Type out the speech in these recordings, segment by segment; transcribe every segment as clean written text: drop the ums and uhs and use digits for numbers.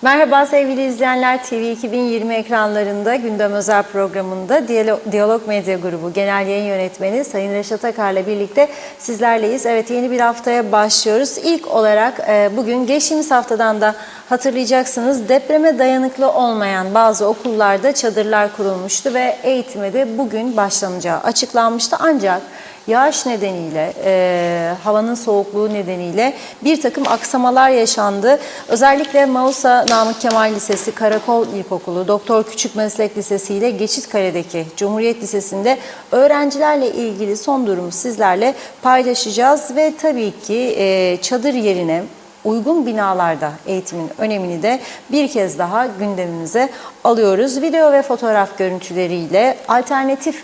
Merhaba sevgili izleyenler, TV 2020 ekranlarında gündem özel programında Diyalog Medya Grubu Genel Yayın Yönetmeni Sayın Reşat Akar'la birlikte sizlerleyiz. Evet, yeni bir haftaya başlıyoruz. İlk olarak bugün geçtiğimiz haftadan da hatırlayacaksınız, depreme dayanıklı olmayan bazı okullarda çadırlar kurulmuştu ve eğitime de bugün başlanacağı açıklanmıştı. Ancak yağış nedeniyle, havanın soğukluğu nedeniyle bir takım aksamalar yaşandı. Özellikle Mausa Namık Kemal Lisesi, Karakol İlkokulu, Doktor Küçük Meslek Lisesi ile Geçitkale'deki Cumhuriyet Lisesi'nde öğrencilerle ilgili son durumu sizlerle paylaşacağız. Ve tabii ki çadır yerine uygun binalarda eğitimin önemini de bir kez daha gündemimize alıyoruz. Video ve fotoğraf görüntüleriyle alternatif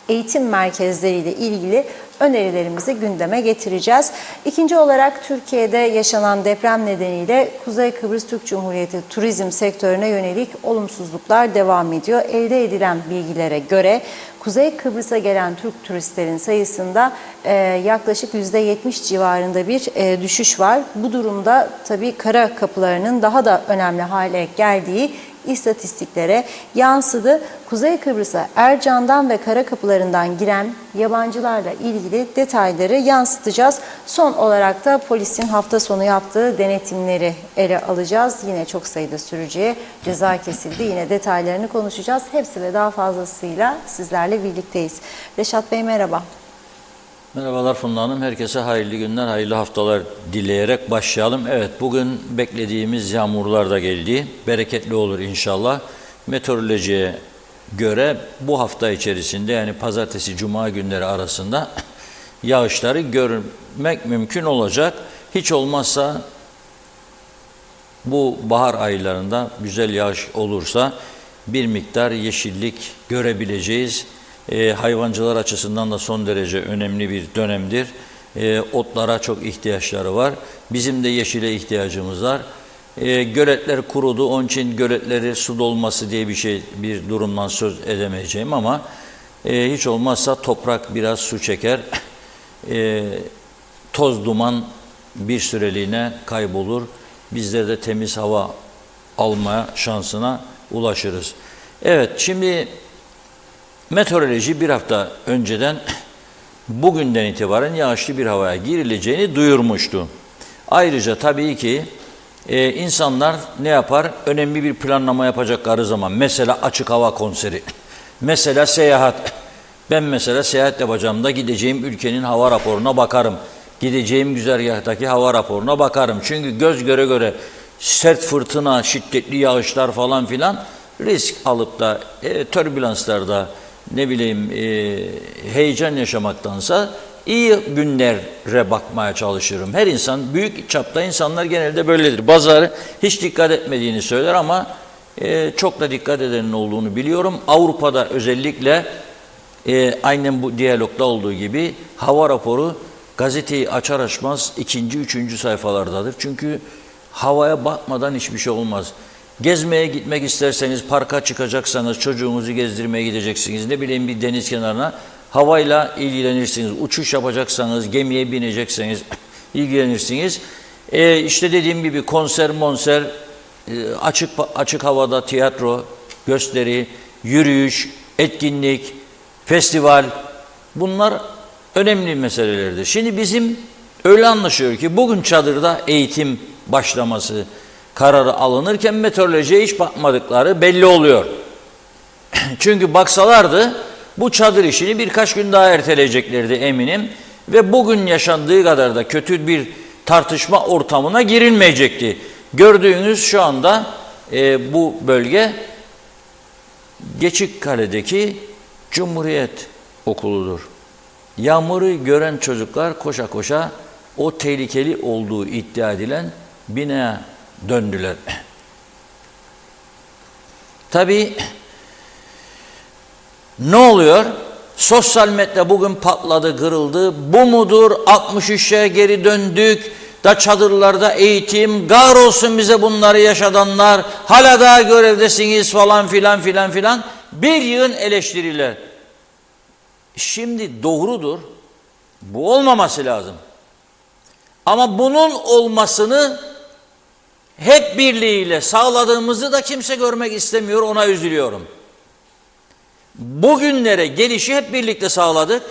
eğitim merkezleriyle ilgili önerilerimizi gündeme getireceğiz. İkinci olarak Türkiye'de yaşanan deprem nedeniyle Kuzey Kıbrıs Türk Cumhuriyeti turizm sektörüne yönelik olumsuzluklar devam ediyor. Elde edilen bilgilere göre Kuzey Kıbrıs'a gelen Türk turistlerin sayısında yaklaşık %70 civarında bir düşüş var. Bu durumda tabii kara kapılarının daha da önemli hale geldiği istatistiklere yansıdı. Kuzey Kıbrıs'a Ercan'dan ve kara kapılarından giren yabancılarla ilgili detayları yansıtacağız. Son olarak da polisin hafta sonu yaptığı denetimleri ele alacağız. Yine çok sayıda sürücüye ceza kesildi. Yine detaylarını konuşacağız. Hepsi ve daha fazlasıyla sizlerle birlikteyiz. Reşat Bey merhaba. Merhabalar Funda Hanım. Herkese hayırlı günler, hayırlı haftalar dileyerek başlayalım. Evet, bugün beklediğimiz yağmurlar da geldi. Bereketli olur inşallah. Meteorolojiye göre bu hafta içerisinde, yani pazartesi, cuma günleri arasında yağışları görmek mümkün olacak. Hiç olmazsa bu bahar aylarında güzel yağış olursa bir miktar yeşillik görebileceğiz. Hayvancılar açısından da son derece önemli bir dönemdir. Otlara çok ihtiyaçları var. Bizim de yeşile ihtiyacımız var. Göletler kurudu. Onun için göletleri su dolması diye bir durumdan söz edemeyeceğim ama hiç olmazsa toprak biraz su çeker. Toz duman bir süreliğine kaybolur. Bizler de temiz hava alma şansına ulaşırız. Evet, şimdi meteoroloji bir hafta önceden bugünden itibaren yağışlı bir havaya girileceğini duyurmuştu. Ayrıca tabii ki insanlar ne yapar? Önemli bir planlama yapacakları zaman, mesela açık hava konseri, mesela seyahat. Ben mesela seyahat yapacağımda gideceğim ülkenin hava raporuna bakarım. Gideceğim güzergahtaki hava raporuna bakarım. Çünkü göz göre göre sert fırtına, şiddetli yağışlar falan filan risk alıp da türbülanslarda heyecan yaşamaktansa iyi günlere bakmaya çalışırım. Her insan, büyük çapta insanlar genelde böyledir. Bazıları hiç dikkat etmediğini söyler ama çok da dikkat edenin olduğunu biliyorum. Avrupa'da özellikle aynen bu diyalogda olduğu gibi hava raporu gazeteyi açar açmaz ikinci, üçüncü sayfalardadır. Çünkü havaya bakmadan hiçbir şey olmaz. Gezmeye gitmek isterseniz, parka çıkacaksanız, çocuğunuzu gezdirmeye gideceksiniz, bir deniz kenarına, havayla ilgilenirsiniz. Uçuş yapacaksanız, gemiye binecekseniz ilgilenirsiniz. İşte dediğim gibi konser, açık havada tiyatro, gösteri, yürüyüş, etkinlik, festival, bunlar önemli meselelerdir. Şimdi bizim öyle anlaşılıyor ki bugün çadırda eğitim başlaması kararı alınırken meteorolojiye hiç bakmadıkları belli oluyor. Çünkü baksalardı bu çadır işini birkaç gün daha erteleyeceklerdi eminim. Ve bugün yaşandığı kadar da kötü bir tartışma ortamına girilmeyecekti. Gördüğünüz şu anda bu bölge Geçitkale'deki Cumhuriyet Okulu'dur. Yağmuru gören çocuklar koşa koşa o tehlikeli olduğu iddia edilen binaya döndüler. Tabii ne oluyor? Sosyal medya bugün patladı, kırıldı. Bu mudur? 63'e geri döndük. Da çadırlarda eğitim, gar olsun bize bunları yaşatanlar. Hala daha görevdesiniz falan filan. Bir yığın eleştiriler. Şimdi doğrudur. Bu olmaması lazım. Ama bunun olmasını hep birliğiyle sağladığımızı da kimse görmek istemiyor, ona üzülüyorum. Bugünlere gelişi hep birlikte sağladık.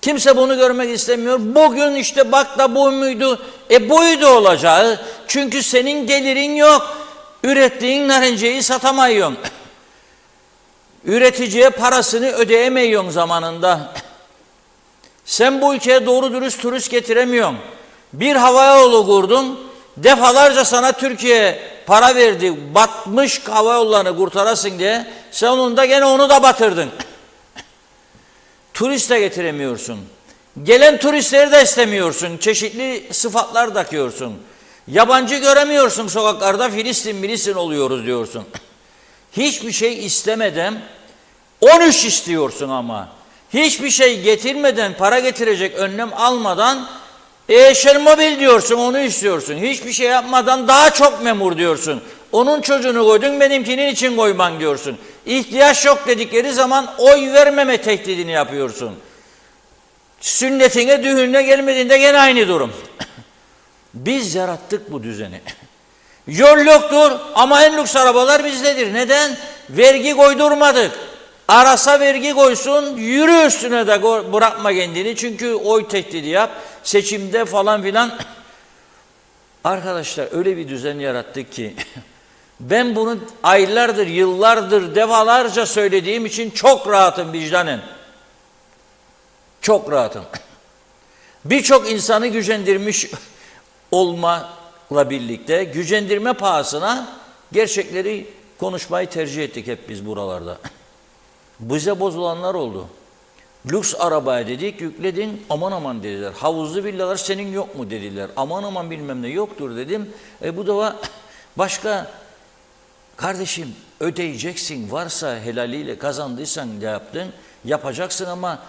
Kimse bunu görmek istemiyor. Bugün işte bak da bu muydu? Buydu olacağı. Çünkü senin gelirin yok. Ürettiğin narenciyeyi satamıyorsun. Üreticiye parasını ödeyemiyorsun zamanında. Sen bu ülkeye doğru dürüst turist getiremiyorsun. Bir havayolu kurdun. Defalarca sana Türkiye para verdi. Batmış havayollarını kurtarasın diye. Sen onun da gene onu da batırdın. Turist de getiremiyorsun. Gelen turistleri de istemiyorsun. Çeşitli sıfatlar takıyorsun. Yabancı göremiyorsun sokaklarda, Filistin oluyoruz diyorsun. Hiçbir şey istemeden 13 istiyorsun ama. Hiçbir şey getirmeden, para getirecek önlem almadan Şelmobil diyorsun, onu istiyorsun. Hiçbir şey yapmadan daha çok memur diyorsun. Onun çocuğunu koydun, benimkinin için koyman diyorsun. İhtiyaç yok dedikleri zaman oy vermeme tehdidini yapıyorsun. Sünnetine, düğününe gelmediğinde gene aynı durum. Biz yarattık bu düzeni. Yol yoktur ama en lüks arabalar bizdedir. Neden? Vergi koydurmadık. Arasa vergi koysun, yürü üstüne de bırakma kendini. Çünkü oy tehdidi yap, seçimde falan filan. Arkadaşlar öyle bir düzen yarattık ki ben bunu aylardır, yıllardır, defalarca söylediğim için çok rahatım vicdanen. Çok rahatım. Birçok insanı gücendirmiş olmakla birlikte gücendirme pahasına gerçekleri konuşmayı tercih ettik hep biz buralarda. Bize bozulanlar oldu. Lüks arabaya dedik, yükledin, aman aman dediler. Havuzlu villalar senin yok mu dediler. Aman aman bilmem ne yoktur dedim. Bu da başka, kardeşim ödeyeceksin, varsa helaliyle kazandıysan da yaptın, yapacaksın ama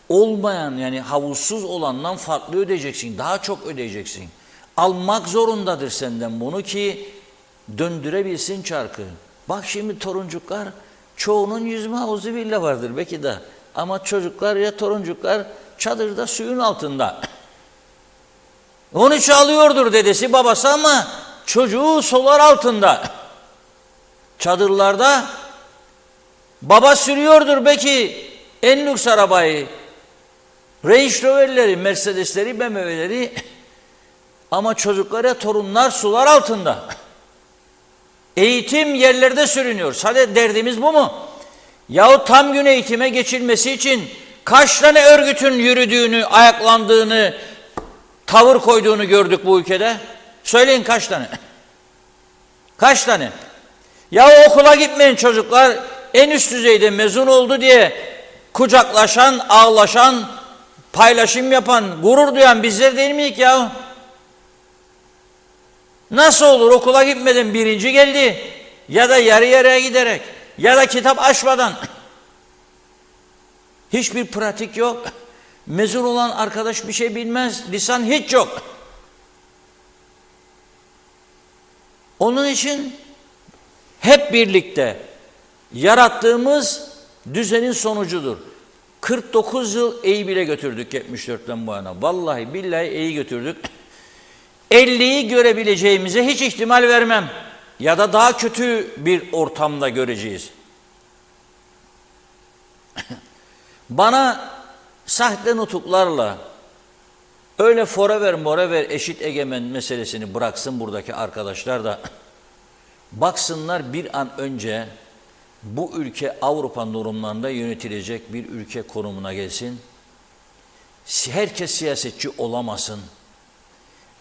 olmayan, yani havuzsuz olandan farklı ödeyeceksin, daha çok ödeyeceksin. Almak zorundadır senden bunu ki döndürebilsin çarkı. Bak şimdi toruncuklar, çoğunun 100 havuzu villa vardır belki de. Ama çocuklar ya toruncuklar çadırda suyun altında. 13 alıyordur dedesi babası ama çocuğu sular altında. Çadırlarda baba sürüyordur belki en lüks arabayı. Range Rover'leri, Mercedes'leri, BMW'leri ama çocuklar ya torunlar sular altında. Eğitim yerlerde sürünüyor. Sadece derdimiz bu mu? Yahu tam gün eğitime geçilmesi için kaç tane örgütün yürüdüğünü, ayaklandığını, tavır koyduğunu gördük bu ülkede? Söyleyin kaç tane? Kaç tane? Ya okula gitmeyen çocuklar en üst düzeyde mezun oldu diye kucaklaşan, ağlaşan, paylaşım yapan, gurur duyan bizler değil miyiz ya? Nasıl olur okula gitmeden birinci geldi ya da yarı yarıya giderek ya da kitap açmadan? Hiçbir pratik yok. Mezun olan arkadaş bir şey bilmez, lisan hiç yok. Onun için hep birlikte yarattığımız düzenin sonucudur. 49 yıl Eyüp'e götürdük 74'ten bu yana. Vallahi billahi iyi götürdük. 50'yi görebileceğimize hiç ihtimal vermem. Ya da daha kötü bir ortamda göreceğiz. Bana sahte nutuklarla öyle forever eşit egemen meselesini bıraksın buradaki arkadaşlar da baksınlar bir an önce bu ülke Avrupa normlarında yönetilecek bir ülke konumuna gelsin. Herkes siyasetçi olamasın.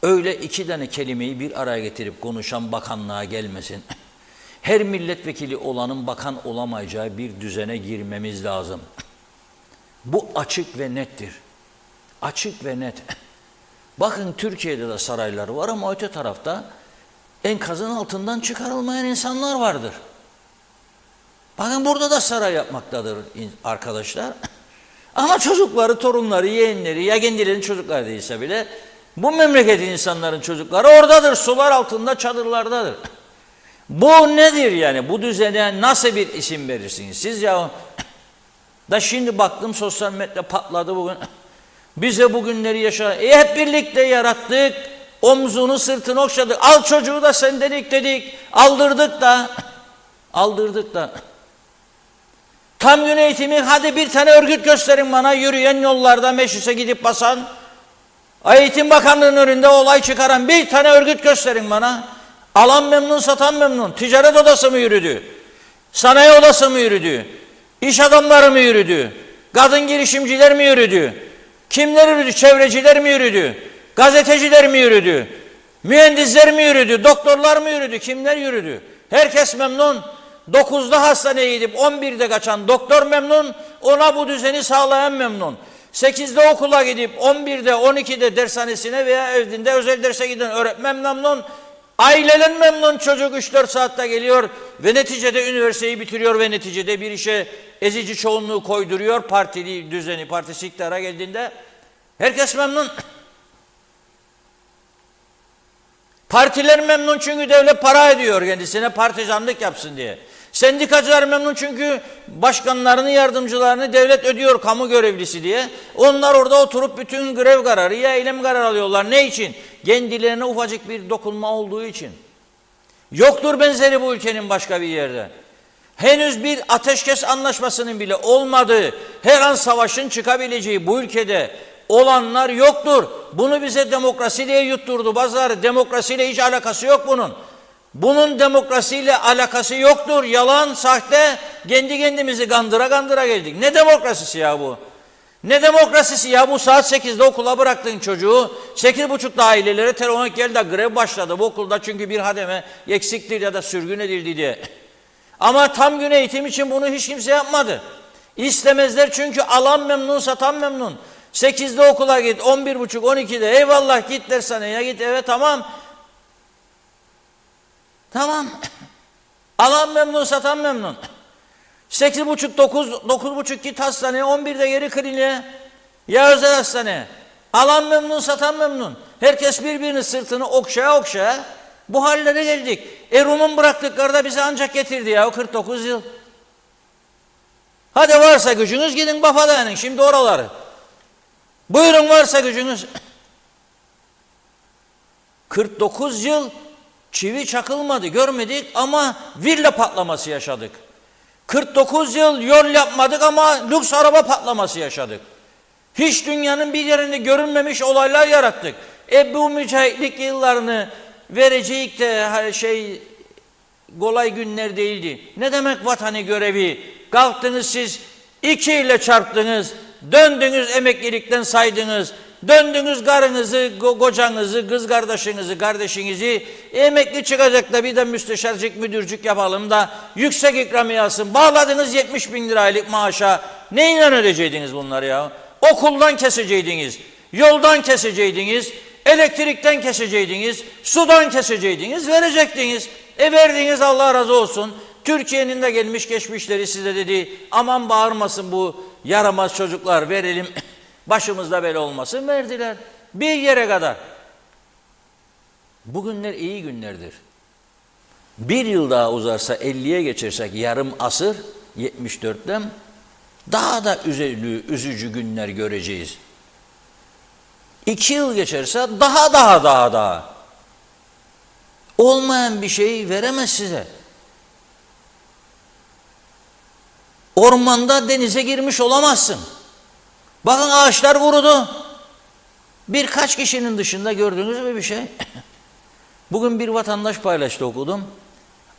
Öyle iki tane kelimeyi bir araya getirip konuşan bakanlığa gelmesin. Her milletvekili olanın bakan olamayacağı bir düzene girmemiz lazım. Bu açık ve nettir. Açık ve net. Bakın Türkiye'de de saraylar var ama öte tarafta enkazın altından çıkarılmayan insanlar vardır. Bakın burada da saray yapmaktadır arkadaşlar. Ama çocukları, torunları, yeğenleri ya kendilerinin çocukları değilse bile bu memleketin insanların çocukları oradadır, sular altında, çadırlardadır. Bu nedir yani? Bu düzene nasıl bir isim verirsiniz? Siz ya da şimdi baktım sosyal medya patladı bugün. Bize bugünleri yaşa. Hep birlikte yarattık. omzunu sırtını okşadık. Al çocuğu da sen dedik. Aldırdık da. Tam gün eğitimi, hadi bir tane örgüt gösterin bana, yürüyen yollarda meclise gidip basan, Eğitim Bakanlığı'nın önünde olay çıkaran bir tane örgüt gösterin bana. Alan memnun, satan memnun. Ticaret odası mı yürüdü? Sanayi odası mı yürüdü? İş adamları mı yürüdü? Kadın girişimciler mi yürüdü? Kimler yürüdü? Çevreciler mi yürüdü? Gazeteciler mi yürüdü? Mühendisler mi yürüdü? Doktorlar mı yürüdü? Kimler yürüdü? Herkes memnun. 9'da hastaneye gidip 11'de kaçan doktor memnun. Ona bu düzeni sağlayan memnun. 8'de okula gidip 11'de 12'de dershanesine veya evinde özel derse giden öğretmen memnun. Aileler memnun, çocuk 3-4 saatte geliyor ve neticede üniversiteyi bitiriyor ve neticede bir işe ezici çoğunluğu koyduruyor. Partili düzeni, partisi iktidara geldiğinde herkes memnun. Partiler memnun çünkü devlet para ediyor kendisine partisanlık yapsın diye. Sendikacılar memnun çünkü başkanlarını, yardımcılarını devlet ödüyor kamu görevlisi diye. Onlar orada oturup bütün grev kararı ya eylem kararı alıyorlar. Ne için? Kendilerine ufacık bir dokunma olduğu için. Yoktur benzeri bu ülkenin başka bir yerde. Henüz bir ateşkes anlaşmasının bile olmadığı, her an savaşın çıkabileceği bu ülkede olanlar yoktur. Bunu bize demokrasi diye yutturdu bazıları. Demokrasiyle hiç alakası yok bunun. Bunun demokrasiyle alakası yoktur. Yalan, sahte, kendi kendimizi kandıra geldik. Ne demokrasisi ya bu? Ne demokrasisi ya bu? Saat 8'de okula bıraktığın çocuğu 8.30'da ailelere telefon geldi de grev başladı bu okulda çünkü bir hademe eksiktir ya da sürgün edildi diye. Ama tam gün eğitim için bunu hiç kimse yapmadı. İstemezler çünkü alan memnun, satan memnun. 8'de okula git, 11.30-12'de eyvallah git dershaneye git eve tamam. Tamam. Alan memnun, satan memnun. 8.30-9.30 git hastaneye, 11'de geri kliniğe ya özel hastaneye. Alan memnun, satan memnun. Herkes birbirinin sırtını okşaya bu hallere geldik. Rum'un bıraktıkları da bize ancak getirdi ya o 49 yıl. Hadi varsa gücünüz gidin Baf'a dayanın şimdi oraları. Buyurun varsa gücünüz. 49 yıl çivi çakılmadı görmedik ama villa patlaması yaşadık. 49 yıl yol yapmadık ama lüks araba patlaması yaşadık. Hiç dünyanın bir yerinde görünmemiş olaylar yarattık. Bu mücahitlik yıllarını verecek de kolay günler değildi. Ne demek vatanı görevi? Kalktınız siz 2 ile çarptınız, döndünüz emeklilikten saydınız, döndünüz karınızı, kocanızı, kız kardeşinizi, emekli çıkacak da bir de müsteşarcık, müdürcük yapalım da yüksek ikramiye alsın. Bağladınız 70 bin liralık maaşa. Neyle ödeyecektiniz bunları ya? Okuldan keseceydiniz, yoldan keseceydiniz, elektrikten keseceydiniz, sudan keseceydiniz, verecektiniz. Verdiniz Allah razı olsun. Türkiye'nin de gelmiş geçmişleri size dedi aman bağırmasın bu yaramaz çocuklar verelim. Başımızda bela olmasın verdiler. Bir yere kadar. Bugünler iyi günlerdir. Bir yıl daha uzarsa 50'ye geçersek yarım asır 74'ten daha da üzücü günler göreceğiz. 2 yıl geçerse daha. Olmayan bir şey veremez size. Ormanda denize girmiş olamazsın. Bakın ağaçlar kurudu. Birkaç kişinin dışında gördüğünüz bir şey. Bugün bir vatandaş paylaştı okudum.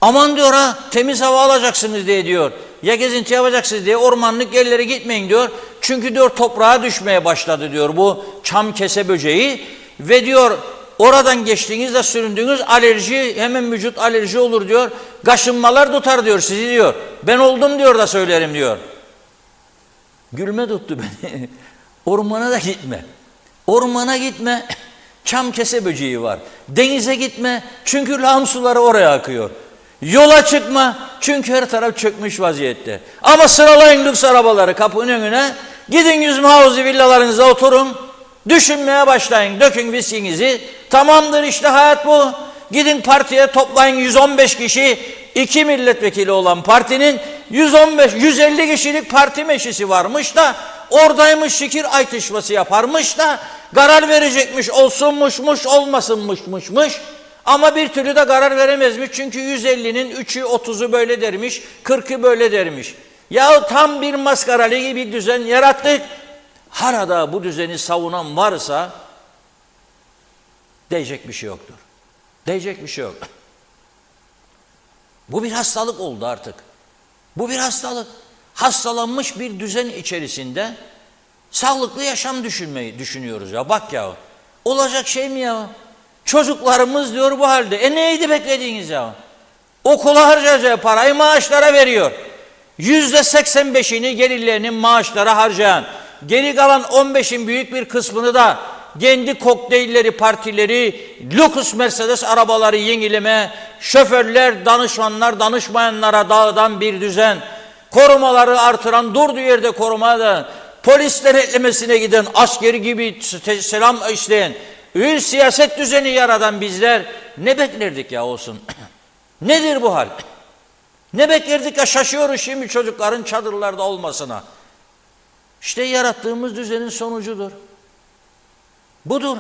Aman diyor ha temiz hava alacaksınız diye diyor. Ya gezinti yapacaksınız diye ormanlık yerlere gitmeyin diyor. Çünkü diyor toprağa düşmeye başladı diyor bu çam kese böceği. Ve diyor oradan geçtiğinizde süründüğünüz alerji hemen vücut alerji olur diyor. Kaşınmalar tutar diyor sizi diyor. Ben oldum diyor da söylerim diyor. Gülme tuttu beni. Ormana da gitme. Ormana gitme. Çam kese böceği var. Denize gitme. Çünkü lağım suları oraya akıyor. Yola çıkma. Çünkü her taraf çökmüş vaziyette. Ama sıralayın lüks arabaları kapının önüne. Gidin yüzme havuzu villalarınıza oturun. Düşünmeye başlayın. Dökün viskinizi. Tamamdır işte hayat bu. Gidin partiye toplayın 115 kişi. 2 milletvekili olan partinin 150 kişilik parti meclisi varmış da oradaymış şikir aytışması yaparmış da karar verecekmiş, olsunmuşmuş, olmasınmışmışmış. Ama bir türlü de karar veremezmiş. Çünkü 150'nin 3'ü 30'u böyle dermiş, 40'ı böyle dermiş. Ya tam bir maskaralı gibi bir düzen yarattık. Harada bu düzeni savunan varsa diyecek bir şey yoktur. Diyecek bir şey yok. Bu bir hastalık oldu artık. Bu bir hastalık. Hastalanmış bir düzen içerisinde sağlıklı yaşam düşünüyoruz ya. Bak ya. Olacak şey mi ya? Çocuklarımız diyor bu halde. Neydi beklediğiniz ya? Okula harcayacağı parayı maaşlara veriyor. %85'ini gelirlerinin maaşlara harcayan, geri kalan 15'in büyük bir kısmını da kendi kokteylleri, partileri, lüks Mercedes arabaları yenileme, şoförler, danışmanlar, danışmayanlara dağıdan bir düzen, korumaları artıran, durduğu yerde korumaya da, polis denetlemesine giden, askeri gibi selam isteyen, bir siyaset düzeni yaradan bizler ne beklerdik ya olsun? Nedir bu hal? Ne beklerdik ya, şaşıyoruz şimdi çocukların çadırlarda olmasına. İşte yarattığımız düzenin sonucudur. Budur.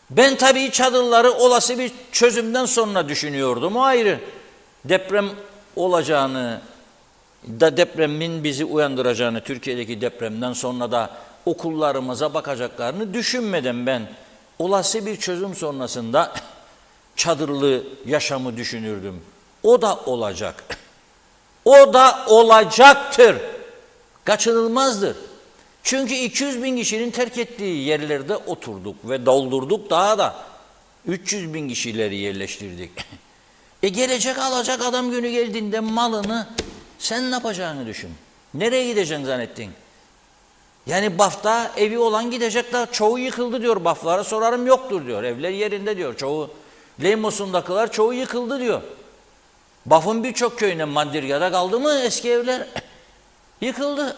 Ben tabii çadırları olası bir çözümden sonra düşünüyordum. O ayrı. Deprem olacağını, da depremin bizi uyandıracağını, Türkiye'deki depremden sonra da okullarımıza bakacaklarını düşünmeden ben olası bir çözüm sonrasında çadırlı yaşamı düşünürdüm. O da olacak. O da olacaktır. Kaçınılmazdır. Çünkü 200 bin kişinin terk ettiği yerlerde oturduk ve doldurduk, daha da 300 bin kişileri yerleştirdik. Gelecek alacak adam günü geldiğinde malını sen ne yapacağını düşün. Nereye gideceksin zannettin? Yani Baf'ta evi olan gidecek de çoğu yıkıldı diyor. Baflara sorarım, yoktur diyor. Evler yerinde diyor. Çoğu Leymos'undakiler çoğu yıkıldı diyor. Baf'ın birçok köyüne Mandirya'da kaldı mı eski evler? Yıkıldı.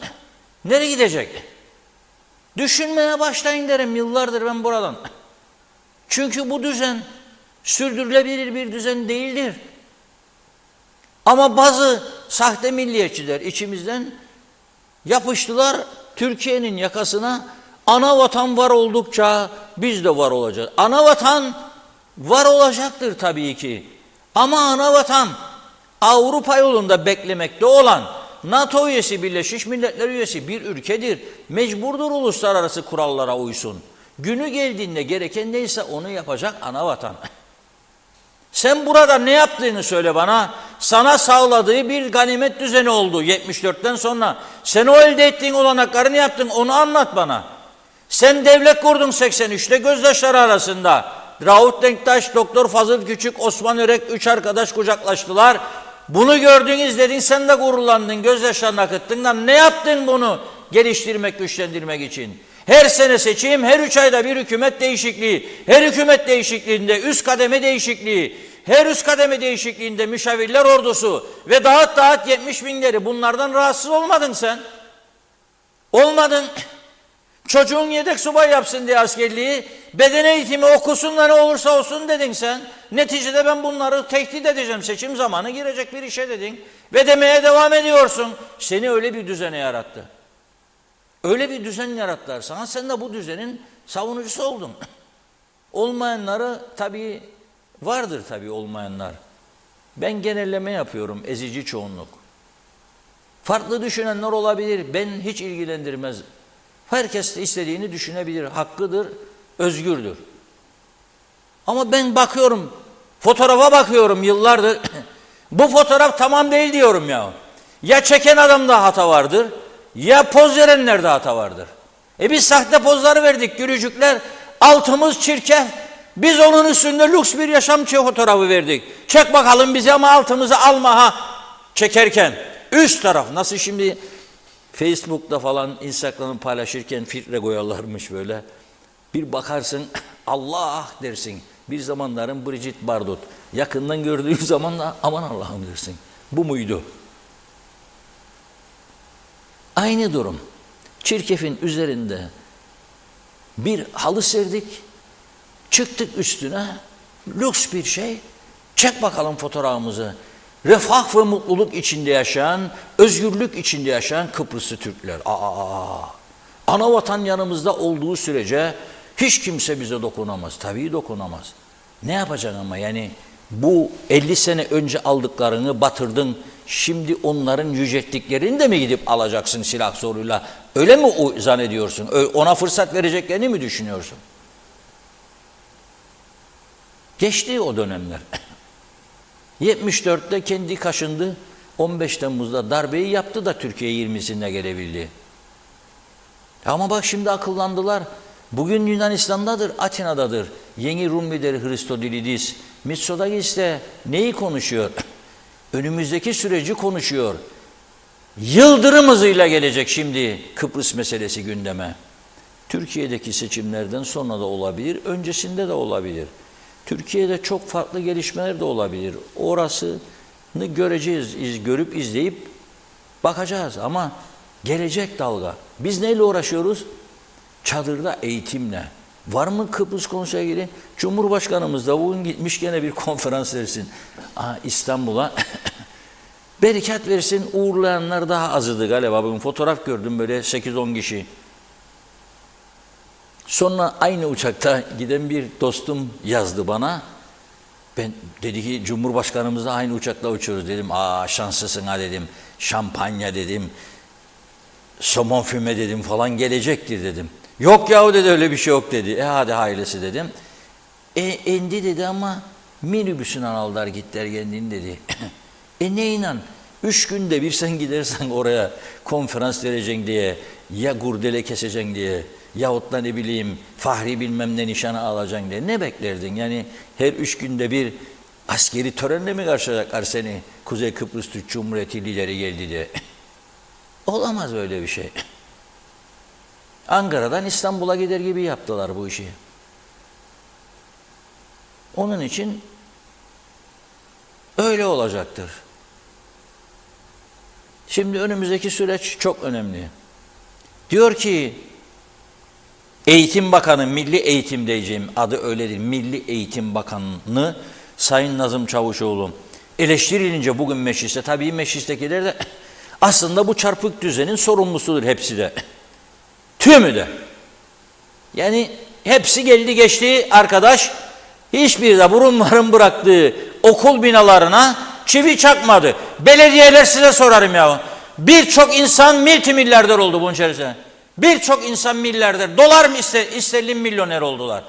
Nereye gidecek? Düşünmeye başlayın derim yıllardır ben buradan. Çünkü bu düzen sürdürülebilir bir düzen değildir. Ama bazı sahte milliyetçiler içimizden yapıştılar Türkiye'nin yakasına. Ana vatan var oldukça biz de var olacağız. Ana vatan var olacaktır tabii ki. Ama ana vatan Avrupa yolunda beklemekte olan, NATO üyesi, Birleşmiş Milletler üyesi bir ülkedir. Mecburdur uluslararası kurallara uysun. Günü geldiğinde gereken neyse onu yapacak ana vatan. Sen burada ne yaptığını söyle bana. Sana sağladığı bir ganimet düzeni oldu 74'ten sonra. Sen o elde ettiğin olanakları ne yaptın onu anlat bana. Sen devlet kurdun 83'te gözdaşları arasında. Rauf Denktaş, Doktor Fazıl Küçük, Osman Örek 3 arkadaş kucaklaştılar. Bunu gördün, izledin, sen de gururlandın, gözyaşlarını akıttın da ne yaptın bunu geliştirmek, güçlendirmek için? Her sene seçim, her 3 ayda bir hükümet değişikliği, her hükümet değişikliğinde üst kademe değişikliği, her üst kademe değişikliğinde müşavirler ordusu ve dağıt 70 binleri, bunlardan rahatsız olmadın sen. Olmadın. Çocuğun yedek subay yapsın diye askerliği, beden eğitimi okusun da ne olursa olsun dedin sen. Neticede ben bunları tehdit edeceğim, seçim zamanı girecek bir işe dedin. Ve demeye devam ediyorsun. Seni öyle bir düzene yarattı. Öyle bir düzen yarattılar sana, sen de bu düzenin savunucusu oldun. Olmayanları tabii vardır tabii olmayanlar. Ben genelleme yapıyorum, ezici çoğunluk. Farklı düşünenler olabilir, ben hiç ilgilendirmez. Herkes de istediğini düşünebilir, hakkıdır, özgürdür. Ama ben bakıyorum, fotoğrafa bakıyorum yıllardır. Bu fotoğraf tamam değil diyorum ya. Ya çeken adamda hata vardır, ya poz verenlerde hata vardır. Biz sahte pozları verdik gülücükler, altımız çirkef. Biz onun üstünde lüks bir yaşam fotoğrafı verdik. Çek bakalım bizi ama altımızı alma ha. Çekerken üst taraf nasıl şimdi Facebook'ta falan Instagram'ı paylaşırken filtre koyarlarmış böyle. Bir bakarsın Allah dersin. Bir zamanların Brigitte Bardot. Yakından gördüğün zaman da aman Allah'ım dersin. Bu muydu? Aynı durum. Çirkefin üzerinde bir halı serdik. Çıktık üstüne. Lüks bir şey. Çek bakalım fotoğrafımızı. refah ve mutluluk içinde yaşayan, özgürlük içinde yaşayan Kıbrıslı Türkler. Ana vatan yanımızda olduğu sürece hiç kimse bize dokunamaz. Tabii dokunamaz. Ne yapacaksın ama yani bu 50 sene önce aldıklarını batırdın. Şimdi onların yücelttiklerini de mi gidip alacaksın silah zoruyla? Öyle mi zannediyorsun? Ona fırsat vereceklerini mi düşünüyorsun? Geçti o dönemler. 74'te kendi kaşındı. 15 Temmuz'da darbeyi yaptı da Türkiye 20'sinde gelebildi. Ama bak şimdi akıllandılar. Bugün Yunanistan'dadır, Atina'dadır. Yeni Rum lideri Hristodilidis. Mitsotakis de neyi konuşuyor? Önümüzdeki süreci konuşuyor. Yıldırım hızıyla gelecek şimdi Kıbrıs meselesi gündeme. Türkiye'deki seçimlerden sonra da olabilir, öncesinde de olabilir. Türkiye'de çok farklı gelişmeler de olabilir. Orasını göreceğiz, görüp izleyip bakacağız ama gelecek dalga. Biz neyle uğraşıyoruz? Çadırda eğitimle. Var mı Kıbrıs konusuyla ilgili? Cumhurbaşkanımız da bugün gitmiş gene bir konferans versin İstanbul'a. Berekat versin, uğurlayanlar daha azdı galiba. Bugün fotoğraf gördüm böyle 8-10 kişi. Sonra aynı uçakta giden bir dostum yazdı bana. Dedi ki Cumhurbaşkanımızla aynı uçakla uçuyoruz dedim. Şanslısın ha dedim. Şampanya dedim. Somon füme dedim falan gelecektir dedim. Yok yahu dedi öyle bir şey yok dedi. Hadi hayırlısı dedim. İndi dedi ama minibüsünden aldılar gittiler kendini dedi. Ne inan 3 günde bir sen gidersen oraya konferans vereceksin diye ya gurdele keseceksin diye yahut da ne bileyim fahri bilmem ne nişanı alacaksın diye ne beklerdin? Yani her 3 günde bir askeri törenle mi karşılayacaklar seni Kuzey Kıbrıs Türk Cumhuriyeti lideri geldi diye? Olamaz böyle bir şey. Ankara'dan İstanbul'a gider gibi yaptılar bu işi. Onun için öyle olacaktır. Şimdi önümüzdeki süreç çok önemli. Diyor ki Eğitim Bakanı, Milli Eğitim diyeceğim adı öyledir. Milli Eğitim Bakanı Sayın Nazım Çavuşoğlu eleştirilince bugün mecliste, tabii meclistekiler de aslında bu çarpık düzenin sorumlusudur hepsi de. Tümü de. Yani hepsi geldi geçti arkadaş. Hiçbir de burunların bıraktığı okul binalarına çivi çakmadı. Belediyeler size sorarım ya. Birçok insan multimilyarder oldu bunun içerisinde. Birçok insan milyarder. Dolar mı isterlin milyoner oldular.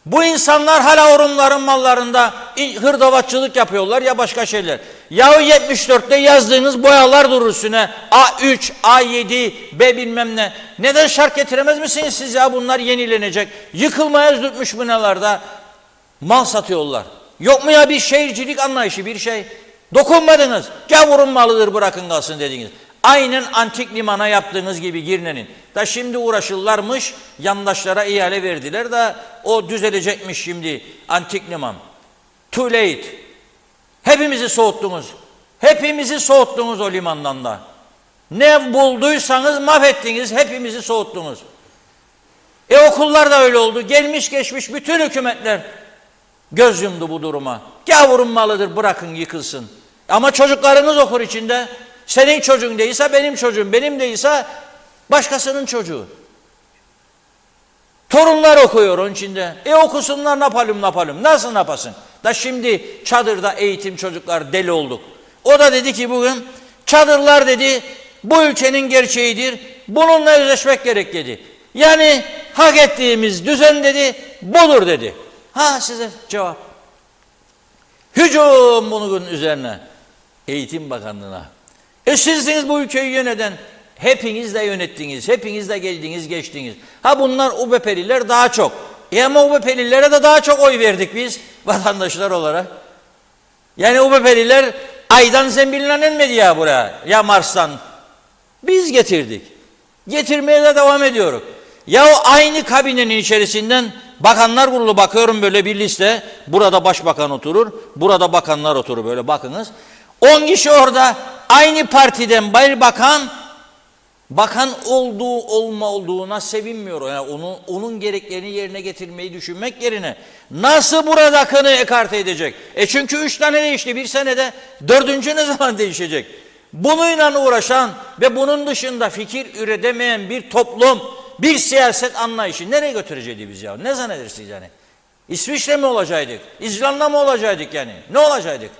Bu insanlar hala Rumların mallarında hırdavatçılık yapıyorlar ya başka şeyler. Yahu 74'te yazdığınız boyalar durur üstüne. A3, A7, B bilmem ne. Neden şark getiremez misiniz siz ya bunlar yenilenecek. Yıkılmaya düzülmüş binalarda mal satıyorlar. Yok mu ya bir şehircilik anlayışı bir şey. Dokunmadınız. Gavurun malıdır bırakın kalsın dediniz. Aynen antik limana yaptığınız gibi Girne'nin. Da şimdi uğraşırlarmış, yandaşlara ihale verdiler de o düzelecekmiş şimdi antik liman. Too late. Hepimizi soğuttunuz. Hepimizi soğuttunuz o limandan da. Ne bulduysanız mahvettiniz, hepimizi soğuttunuz. Okullar da öyle oldu. Gelmiş geçmiş bütün hükümetler göz yumdu bu duruma. Gavurun malıdır bırakın yıkılsın. Ama çocuklarınız okur içinde. Senin çocuğun değilse benim çocuğum, benim değilse başkasının çocuğu. Torunlar okuyor onun içinde. Okusunlar ne yapalım. Nasıl ne yapasın? Da şimdi çadırda eğitim çocuklar deli olduk. O da dedi ki bugün çadırlar dedi bu ülkenin gerçeğidir. Bununla yüzleşmek gerek dedi. Yani hak ettiğimiz düzen dedi budur dedi. Size cevap. Hücum bunun üzerine. Eğitim Bakanlığı'na. Sizsiniz bu ülkeyi yöneten. Hepiniz de yönettiniz. Hepiniz de geldiniz geçtiniz. Bunlar UBP'liler daha çok. Ama UBP'lilere de daha çok oy verdik biz vatandaşlar olarak. Yani UBP'liler aydan zembiline inmedi ya buraya. Ya Mars'tan. Biz getirdik. Getirmeye de devam ediyoruz. Ya o aynı kabinenin içerisinden Bakanlar Kurulu bakıyorum böyle bir liste. Burada başbakan oturur. Burada bakanlar oturur böyle bakınız. 10 kişi orada aynı partiden bir bakan Bakan olduğuna sevinmiyor. Yani onun gereklerini yerine getirmeyi düşünmek yerine nasıl buradakini ekarte edecek? Çünkü 3 tane değişti. Bir senede 4. ne zaman değişecek? Bununla uğraşan ve bunun dışında fikir üretemeyen bir toplum, bir siyaset anlayışı nereye götüreceğiz biz ya? Ne zannedersiniz yani? İsviçre mi olacaktık? İzlanda mı olacaktık yani? Ne olacaktık?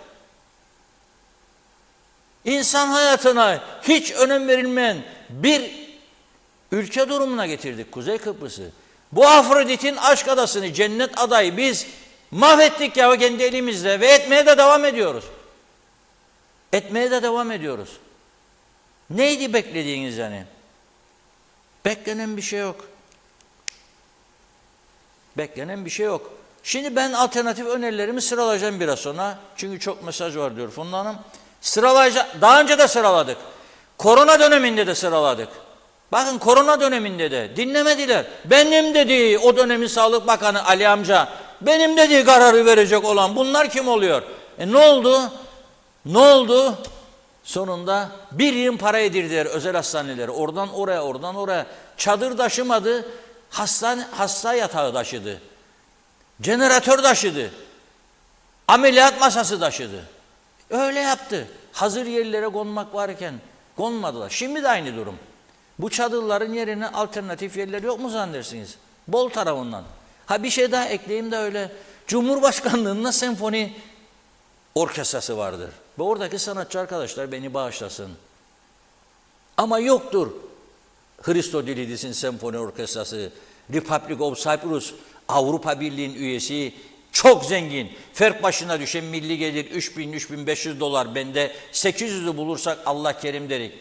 İnsan hayatına hiç önem verilmeyen bir ülke durumuna getirdik Kuzey Kıbrıs'ı. Bu Afrodit'in aşk adasını, cennet adayı biz mahvettik ya kendi elimizle ve etmeye de devam ediyoruz. Etmeye de devam ediyoruz. Neydi beklediğiniz yani? Beklenen bir şey yok. Beklenen bir şey yok. Şimdi ben alternatif önerilerimi sıralayacağım biraz sonra. Çünkü çok mesaj var diyor Funda Hanım. Sıralayacağım. Daha önce de sıraladık. Korona döneminde de sıraladık. Bakın korona döneminde de dinlemediler. Benim dediği o dönemin Sağlık Bakanı Ali amca, benim dediği kararı verecek olan bunlar kim oluyor? Ne oldu? Ne oldu? Sonunda bir yığın para yedirdiler özel hastaneleri. Oradan oraya, oradan oraya. Çadır taşımadı, hasta yatağı taşıdı. Jeneratör taşıdı. Ameliyat masası taşıdı. Öyle yaptı. Hazır yerlere konmak varken konmadılar. Şimdi de aynı durum. Bu çadırların yerine alternatif yerler yok mu zannedersiniz? Bol tarafından. Ha bir şey daha ekleyeyim de öyle. Cumhurbaşkanlığında senfoni orkestrası vardır. Ve oradaki sanatçı arkadaşlar beni bağışlasın. Ama yoktur. Hristodilidis'in senfoni orkestrası, Republic of Cyprus, Avrupa Birliği'nin üyesi, çok zengin. Fert başına düşen milli gelir 3.000-3.500 dolar. Bende 800'ü bulursak Allah kerim derik.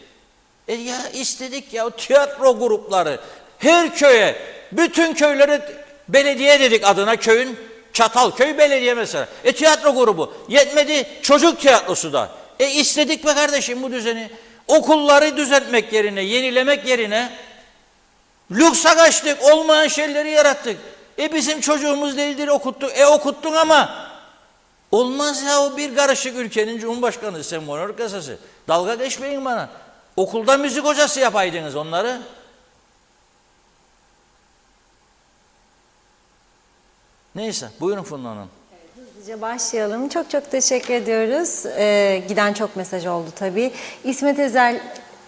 Ya istedik ya tiyatro grupları her köye, bütün köylere belediye dedik adına köyün. Çatalköy Belediye mesela. Tiyatro grubu. Yetmedi çocuk tiyatrosu da. İstedik be kardeşim bu düzeni. Okulları düzeltmek yerine, yenilemek yerine lüksa kaçtık, olmayan şeyleri yarattık. Bizim çocuğumuz değildir okuttuk. Okuttun ama olmaz ya o bir karışık ülkenin Cumhurbaşkanı senfoni orkestrası. Dalga geçmeyin bana. Okulda müzik hocası yapaydınız onları. Neyse buyurun Funda Hanım. Hızlıca başlayalım. Çok çok teşekkür ediyoruz. Giden çok mesaj oldu tabii. İsmet Ezel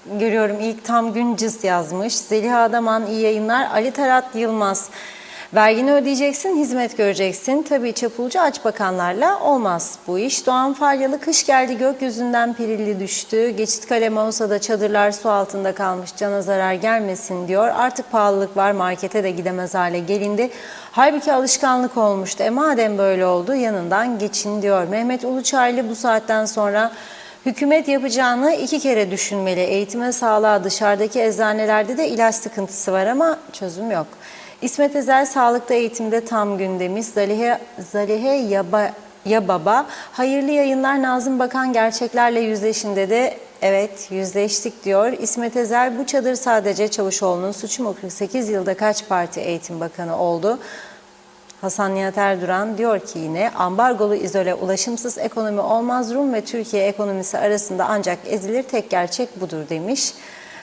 görüyorum ilk tam gün cız yazmış. Zeliha Adaman iyi yayınlar. Ali Tarat Yılmaz. Vergini ödeyeceksin, hizmet göreceksin. Tabii çapulcu aç bakanlarla olmaz bu iş. Doğan Falyalı kış geldi gökyüzünden pirilli düştü. Geçit kalemi olsa da çadırlar su altında kalmış cana zarar gelmesin diyor. Artık pahalılık var markete de gidemez hale gelindi. Halbuki alışkanlık olmuştu. Madem böyle oldu yanından geçin diyor. Mehmet Uluçaylı bu saatten sonra hükümet yapacağını 2 kere düşünmeli. Eğitime, sağlığa, dışarıdaki eczanelerde de ilaç sıkıntısı var ama çözüm yok. İsmet Ezel sağlıkta eğitimde tam gün demiş. Zalihe Yababa hayırlı yayınlar. Nazım Bakan gerçeklerle yüzleşin dedi. Evet yüzleştik diyor. İsmet Ezel bu çadır sadece Çavuşoğlu'nun suçu mu? 48 yılda kaç parti eğitim bakanı oldu? Hasan Nihat Erduran diyor ki yine ambargolu izole ulaşımsız ekonomi olmaz. Rum ve Türkiye ekonomisi arasında ancak ezilir tek gerçek budur demiş.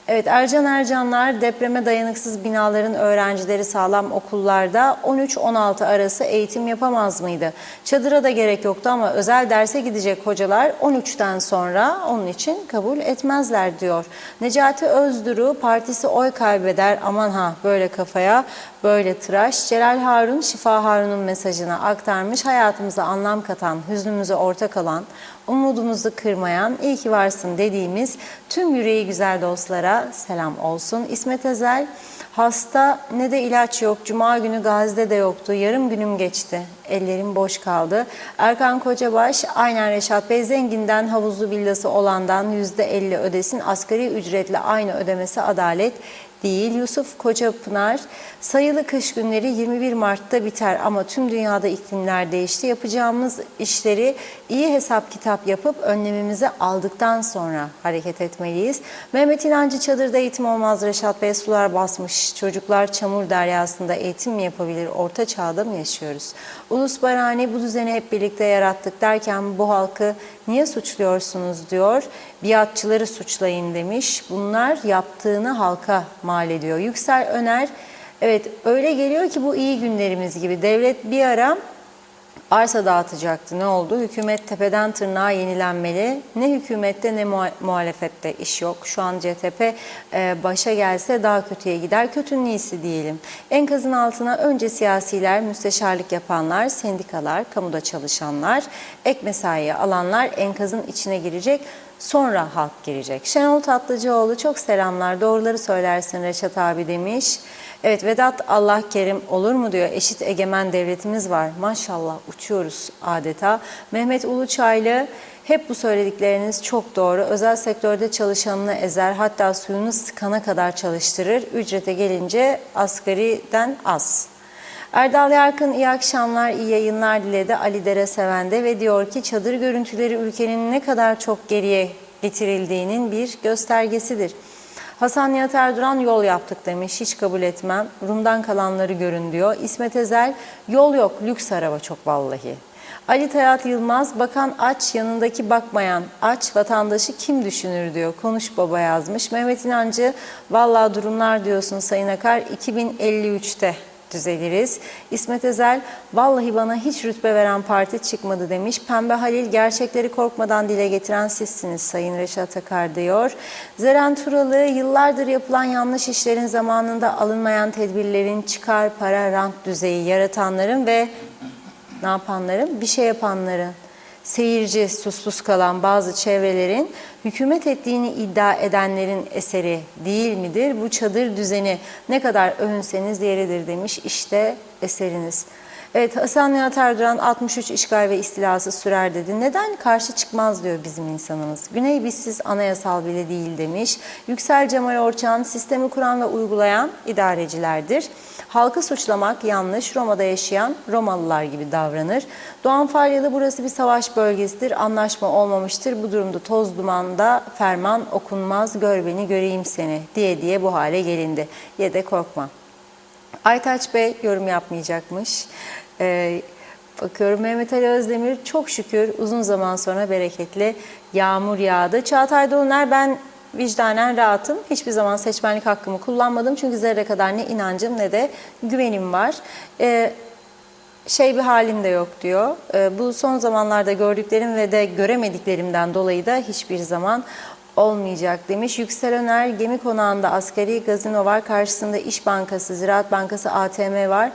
Evet Ercan Ercanlar depreme dayanıksız binaların öğrencileri sağlam okullarda 13-16 arası eğitim yapamaz mıydı? Çadıra da gerek yoktu ama özel derse gidecek hocalar 13'ten sonra onun için kabul etmezler diyor. Necati Özduru partisi oy kaybeder aman ha böyle kafaya böyle tıraş. Celal Harun Şifa Harun'un mesajını aktarmış. Hayatımıza anlam katan, hüznümüze ortak olan, umudumuzu kırmayan, iyi ki varsın dediğimiz tüm yüreği güzel dostlara selam olsun. İsmet Ezel, hasta ne de ilaç yok, cuma günü Gazi'de de yoktu, yarım günüm geçti, ellerim boş kaldı. Erkan Kocabaş, aynen Reşat Bey, zenginden havuzlu villası olandan %50 ödesin, asgari ücretle aynı ödemesi adalet değil. Yusuf Kocapınar, sayılı kış günleri 21 Mart'ta biter ama tüm dünyada iklimler değişti. Yapacağımız işleri iyi hesap kitap yapıp önlemimizi aldıktan sonra hareket etmeliyiz. Mehmet İnancı çadırda eğitim olmaz. Reşat Bey sular basmış. Çocuklar çamur deryasında eğitim mi yapabilir? Orta çağda mı yaşıyoruz? Ulus Barani bu düzeni hep birlikte yarattık derken bu halkı Niye suçluyorsunuz diyor. Biatçıları suçlayın demiş. Bunlar yaptığını halka mal ediyor. Yüksel Öner, evet öyle geliyor ki bu iyi günlerimiz gibi. Devlet bir ara arsa dağıtacaktı. Ne oldu? Hükümet tepeden tırnağa yenilenmeli. Ne hükümette ne muhalefette iş yok. Şu an CTP başa gelse daha kötüye gider. Kötünün iyisi diyelim. Enkazın altına önce siyasiler, müsteşarlık yapanlar, sendikalar, kamuda çalışanlar, ek mesaiye alanlar enkazın içine girecek. Sonra halk girecek. Şenol Tatlıcıoğlu çok selamlar. Doğruları söylersin Reşat abi demiş. Evet Vedat Allah kerim olur mu diyor. Eşit egemen devletimiz var. Maşallah uçuyoruz adeta. Mehmet Uluçaylı hep bu söyledikleriniz çok doğru. Özel sektörde çalışanını ezer hatta suyunu sıkana kadar çalıştırır. Ücrete gelince asgariden az. Erdal Yarkın iyi akşamlar, iyi yayınlar diledi Ali Dere Seven'de ve diyor ki çadır görüntüleri ülkenin ne kadar çok geriye getirildiğinin bir göstergesidir. Hasan Nihat Erduran yol yaptık demiş, hiç kabul etmem. Rum'dan kalanları görün diyor. İsmet Ezel yol yok, lüks araba çok vallahi. Ali Tayyat Yılmaz, bakan aç, yanındaki bakmayan aç, vatandaşı kim düşünür diyor. Konuş baba yazmış. Mehmet İnancı, vallahi durumlar diyorsun Sayın Akar, 2053'te düzeliriz. İsmet Ezel, vallahi bana hiç rütbe veren parti çıkmadı demiş. Pembe Halil, gerçekleri korkmadan dile getiren sizsiniz Sayın Reşat Akar diyor. Zeren Turalı, yıllardır yapılan yanlış işlerin zamanında alınmayan tedbirlerin çıkar, para, rant düzeyi yaratanların ve ne yapanların? Bir şey yapanların, seyirci, suspus kalan bazı çevrelerin hükümet ettiğini iddia edenlerin eseri değil midir? Bu çadır düzeni ne kadar övünseniz yeridir demiş. İşte eseriniz. Evet, Hasan Nihat Erduran 63 işgal ve istilası sürer dedi. Neden karşı çıkmaz diyor bizim insanımız. Güney bizsiz anayasal bile değil demiş. Yüksel Cemal Orçan, sistemi kuran ve uygulayan idarecilerdir. Halkı suçlamak yanlış, Roma'da yaşayan Romalılar gibi davranır. Doğan Falyalı, burası bir savaş bölgesidir, anlaşma olmamıştır. Bu durumda toz dumanda ferman okunmaz, gör beni göreyim seni diye bu hale gelindi. Ye de korkma. Aytaç Bey yorum yapmayacakmış. Bakıyorum Mehmet Ali Özdemir, çok şükür uzun zaman sonra bereketli yağmur yağdı. Çağatay Doluner, ben vicdanen rahatım. Hiçbir zaman seçmenlik hakkımı kullanmadım. Çünkü zerre kadar ne inancım ne de güvenim var. Bir halim de yok diyor. Bu son zamanlarda gördüklerim ve de göremediklerimden dolayı da hiçbir zaman olmayacak demiş. Yüksel Öner, gemi konağında asgari gazino var. Karşısında İş Bankası, Ziraat Bankası, ATM var.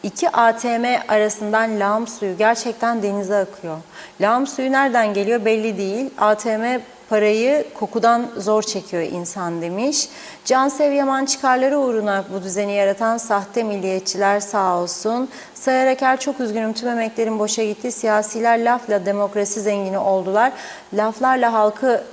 İki ATM arasından lağım suyu gerçekten denize akıyor. Lağım suyu nereden geliyor belli değil. ATM parayı kokudan zor çekiyor insan demiş. Cansev Yaman, çıkarları uğruna bu düzeni yaratan sahte milliyetçiler sağ olsun. Sayar Eker, çok üzgünüm, tüm emeklerim boşa gitti. Siyasiler lafla demokrasi zengini oldular. Laflarla halkı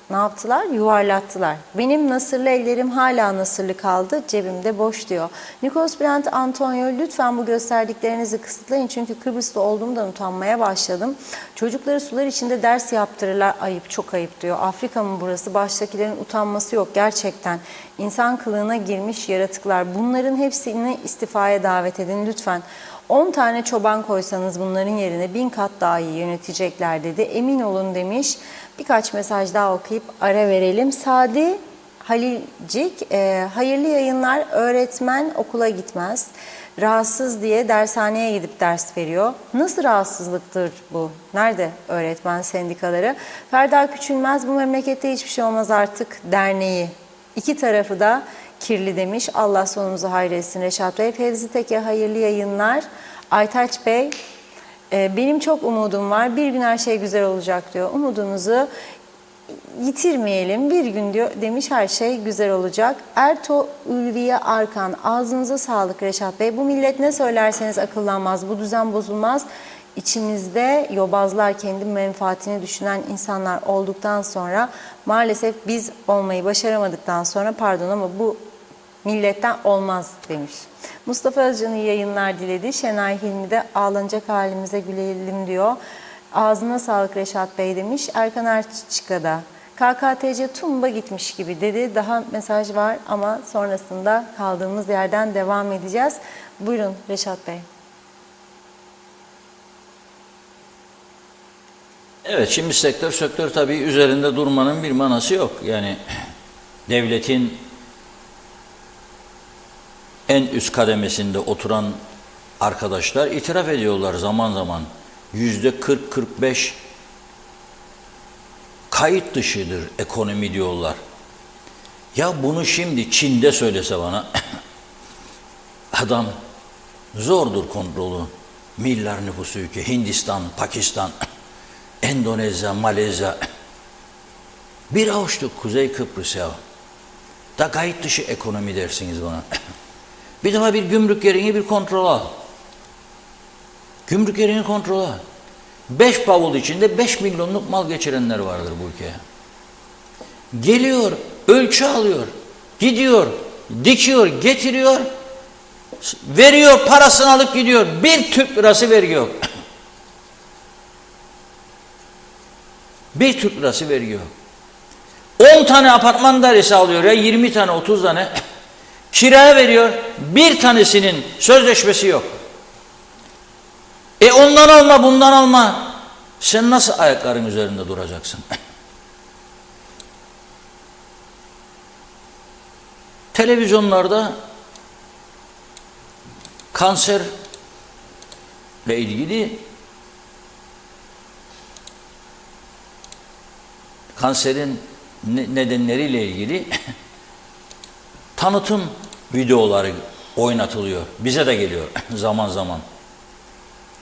ne yaptılar? Yuvarlattılar. Benim nasırlı ellerim hala nasırlı kaldı, cebimde boş diyor. Nikos Bülent Antonio, lütfen bu gösterdiklerinizi kısıtlayın çünkü Kıbrıs'ta olduğumdan utanmaya başladım. Çocukları sular içinde ders yaptırırlar, ayıp, çok ayıp diyor. Afrika mı burası? Baştakilerin utanması yok gerçekten. İnsan kılığına girmiş yaratıklar. Bunların hepsini istifaya davet edin lütfen. 10 tane çoban koysanız bunların yerine 1000 kat daha iyi yönetecekler dedi. Emin olun demiş. Birkaç mesaj daha okuyup ara verelim. Sadi Halilcik, hayırlı yayınlar. Öğretmen okula gitmez. Rahatsız diye dershaneye gidip ders veriyor. Nasıl rahatsızlıktır bu? Nerede öğretmen sendikaları? Ferda Küçülmez, bu memlekette hiçbir şey olmaz artık derneği. İki tarafı da kirli demiş. Allah sonumuzu hayretsin Reşat Bey. Fevzi Teke, hayırlı yayınlar. Aytaç Bey, benim çok umudum var. Bir gün her şey güzel olacak diyor. Umudunuzu yitirmeyelim. Bir gün diyor demiş, her şey güzel olacak. Erto Ülviye Arkan, ağzınıza sağlık Reşat Bey. Bu millet ne söylerseniz akıllanmaz. Bu düzen bozulmaz. İçimizde yobazlar, kendi menfaatini düşünen insanlar olduktan sonra maalesef biz olmayı başaramadıktan sonra pardon ama bu milletten olmaz demiş. Mustafa Özcan'ın yayınlar diledi. Şenay Hilmi de ağlanacak halimize gülelim diyor. Ağzına sağlık Reşat Bey demiş. Erkan Erçika'da KKTC Tumba gitmiş gibi dedi. Daha mesaj var ama sonrasında kaldığımız yerden devam edeceğiz. Buyurun Reşat Bey. Evet, şimdi sektör tabii üzerinde durmanın bir manası yok. Yani devletin en üst kademesinde oturan arkadaşlar itiraf ediyorlar zaman zaman. %40-45 kayıt dışıdır ekonomi diyorlar. Ya bunu şimdi Çin'de söylese bana, adam zordur kontrolü. Milyar nüfusu ülke, Hindistan, Pakistan, Endonezya, Malezya. Bir avuçluk Kuzey Kıbrıs ya. Da kayıt dışı ekonomi dersiniz bana. Bir defa bir gümrük yerini bir kontrol al. Gümrük yerini kontrol al. 5 bavul içinde 5 milyonluk mal geçirenler vardır bu ülkeye. Geliyor, ölçü alıyor, gidiyor, dikiyor, getiriyor, veriyor, parasını alıp gidiyor. Bir Türk lirası vergi yok. Bir Türk lirası vergi yok. 10 tane apartman dairesi alıyor ya, 20 tane, 30 tane. Kiraya veriyor, bir tanesinin sözleşmesi yok. Ondan alma, bundan alma. Sen nasıl ayakların üzerinde duracaksın? Televizyonlarda kanserle ilgili, kanserin nedenleriyle ilgili tanıtım videoları oynatılıyor. Bize de geliyor zaman zaman.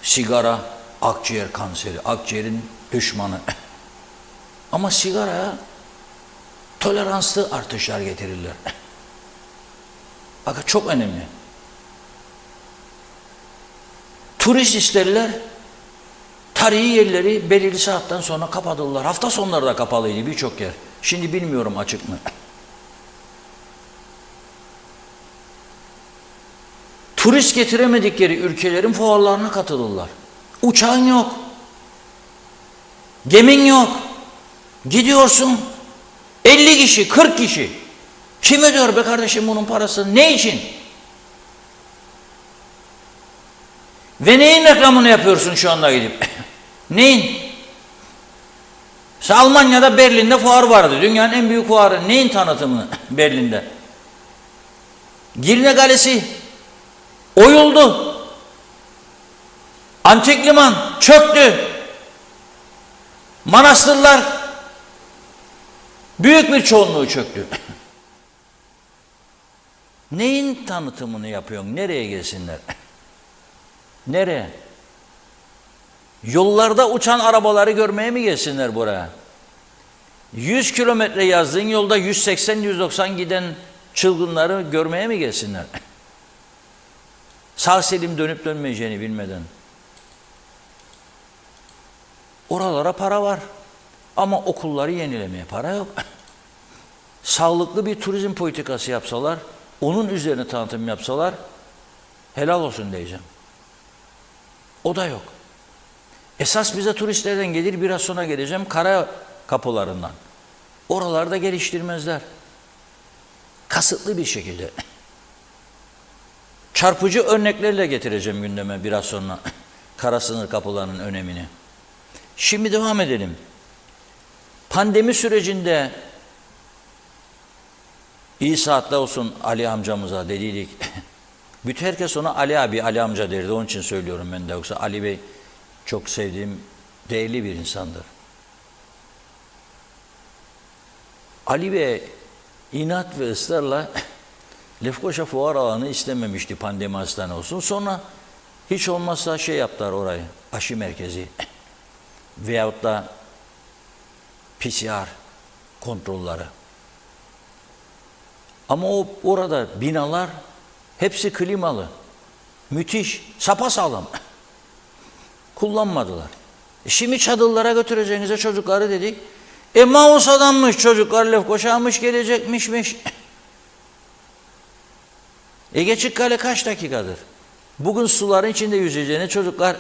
Sigara, akciğer kanseri, akciğerin düşmanı. Ama sigaraya toleranslı artışlar getirirler. Bakın çok önemli. Turist isterler, tarihi yerleri belirli saatten sonra kapatırlar. Hafta sonları da kapalıydı birçok yer. Şimdi bilmiyorum açık mı? Turist getiremedikleri ülkelerin fuarlarına katılırlar. Uçağın yok. Gemin yok. Gidiyorsun. 50 kişi, 40 kişi. Kim ödüyor be kardeşim bunun parasını? Ne için? Ve neyin reklamını yapıyorsun şu anda gidip? Neyin? Mesela Almanya'da, Berlin'de fuar vardı. Dünyanın en büyük fuarı. Neyin tanıtımı Berlin'de? Girne Kalesi oyuldu. Antik liman çöktü. Manastırlar büyük bir çoğunluğu çöktü. Neyin tanıtımını yapıyorsun? Nereye gelsinler? Nereye? Yollarda uçan arabaları görmeye mi gelsinler buraya? 100 kilometre yazdığın yolda 180-190 giden çılgınları görmeye mi gelsinler? Sağ selim dönüp dönmeyeceğini bilmeden. Oralara para var. Ama okulları yenilemeye para yok. Sağlıklı bir turizm politikası yapsalar, onun üzerine tanıtım yapsalar, helal olsun diyeceğim. O da yok. Esas bize turistlerden gelir, biraz sonra geleceğim, kara kapılarından. Oralarda geliştirmezler. Kasıtlı bir şekilde. Çarpıcı örneklerle getireceğim gündeme biraz sonra. Kara sınır kapılarının önemini. Şimdi devam edelim. Pandemi sürecinde iyi saatler olsun Ali amcamıza dediydik. Bütün herkes ona Ali abi, Ali amca derdi. Onun için söylüyorum ben de. Yoksa Ali Bey çok sevdiğim, değerli bir insandır. Ali Bey inat ve ısrarla Lefkoşa fuar alanı istememişti, pandemi hastane olsun. Sonra hiç olmazsa şey yaptılar orayı, aşı merkezi veyahut da PCR kontrolleri. Ama orada binalar hepsi klimalı, müthiş, sapasağlam. Kullanmadılar. Şimdi çadırlara götüreceğinize çocukları dedik. Mausa'danmış çocuklar, Lefkoşa'mış gelecekmişmiş. Geçikkale kaç dakikadır? Bugün suların içinde yüzeceğine çocuklar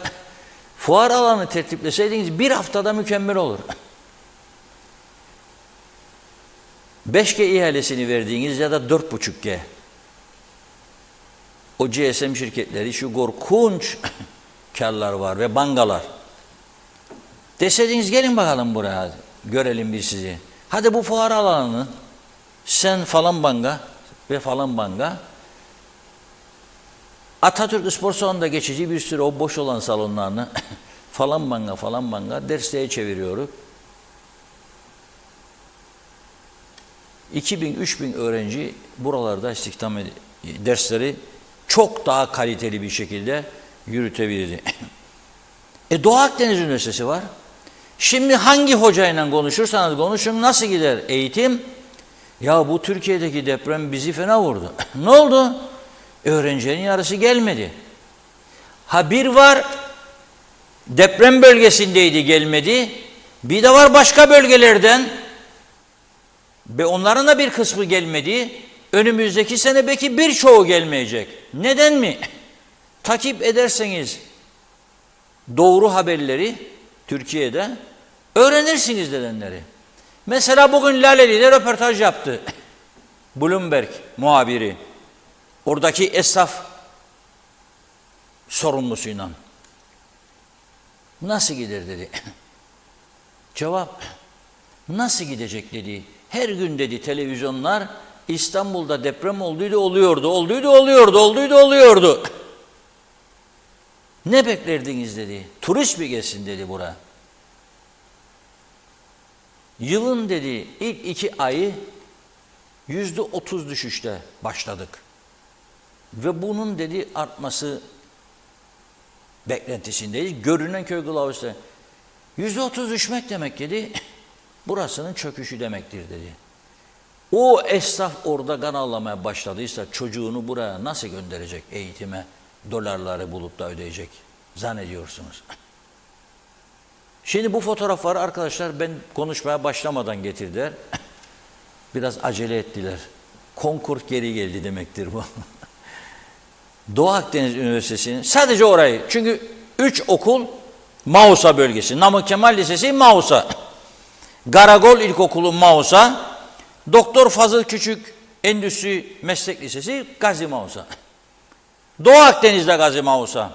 fuar alanı tertipleseydiniz bir haftada mükemmel olur. 5G ihalesini verdiğiniz ya da 4,5G. O GSM şirketleri şu korkunç karlar var ve bangalar. Deseydiniz gelin bakalım buraya, görelim biz sizi. Hadi bu fuar alanını sen falan banga ve falan banga Atatürk Spor Salonu'nda geçici bir süre o boş olan salonlarını falan banga dersliğe çeviriyoruz. 2000-3000 öğrenci buralarda istihdam dersleri çok daha kaliteli bir şekilde yürütebilirdi. Doğu Akdeniz Üniversitesi var. Şimdi hangi hocayla konuşursanız konuşun, nasıl gider eğitim? Ya bu Türkiye'deki deprem bizi fena vurdu. Ne oldu? Öğrencilerin yarısı gelmedi. Ha bir var, deprem bölgesindeydi gelmedi. Bir de var başka bölgelerden ve onların da bir kısmı gelmedi. Önümüzdeki sene belki birçoğu gelmeyecek. Neden mi? Takip ederseniz doğru haberleri Türkiye'de öğrenirsiniz nedenleri. Mesela bugün Laleli'de röportaj yaptı Bloomberg muhabiri. Oradaki esnaf sorumlusuyla. Nasıl gider dedi. Cevap, nasıl gidecek dedi. Her gün dedi televizyonlar İstanbul'da deprem oluyordu. Ne beklerdiniz dedi. Turist mi gelsin dedi buraya. Yılın dedi ilk 2 ayı %30 düşüşte başladık. Ve bunun dedi artması beklentisindeyiz. Görünen köy kılavuzu %30 düşmek demek dedi. Burasının çöküşü demektir dedi. O esnaf orada kan ağlamaya başladıysa çocuğunu buraya nasıl gönderecek eğitime, dolarları bulup da ödeyecek zannediyorsunuz. Şimdi bu fotoğrafları arkadaşlar ben konuşmaya başlamadan getirdiler. Biraz acele ettiler. Konkur geri geldi demektir bu. Doğu Akdeniz Üniversitesi'nin sadece orayı, çünkü 3 okul Mausa bölgesi, Namık Kemal Lisesi Mausa, Garagol İlkokulu Mausa, Doktor Fazıl Küçük Endüstri Meslek Lisesi Gazi Mausa. Doğu Akdeniz'de Gazi Mausa.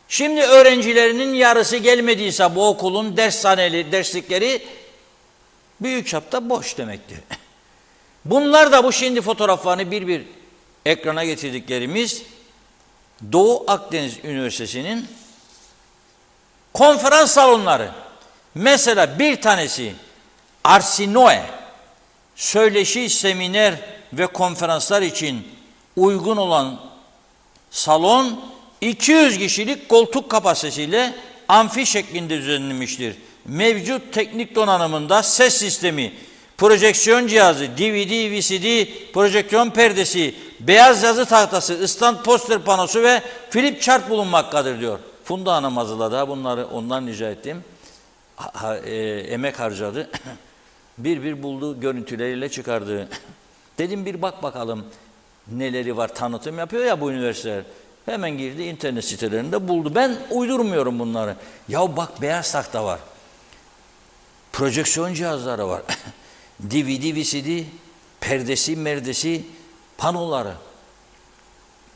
Şimdi öğrencilerinin yarısı gelmediyse bu okulun derslikleri büyük çapta boş demektir. Bunlar da bu şimdi fotoğraflarını bir bir ekrana getirdiklerimiz Doğu Akdeniz Üniversitesi'nin konferans salonları. Mesela bir tanesi Arsinoe, söyleşi, seminer ve konferanslar için uygun olan salon 200 kişilik koltuk kapasitesiyle amfi şeklinde düzenlenmiştir. Mevcut teknik donanımında ses sistemi, projeksiyon cihazı, DVD, VCD, projeksiyon perdesi, beyaz yazı tahtası, stand poster panosu ve flip chart bulunmaktadır diyor. Funda Hanım hazırladı. Bunları ondan rica ettim. Emek harcadı. Bir buldu, görüntüleriyle çıkardı. Dedim bir bak bakalım neleri var, tanıtım yapıyor ya bu üniversiteler. Hemen girdi internet sitelerinde buldu. Ben uydurmuyorum bunları. Ya bak beyaz tahta var. Projeksiyon cihazları var. DVD, VCD, perdesi, merdesi, panoları.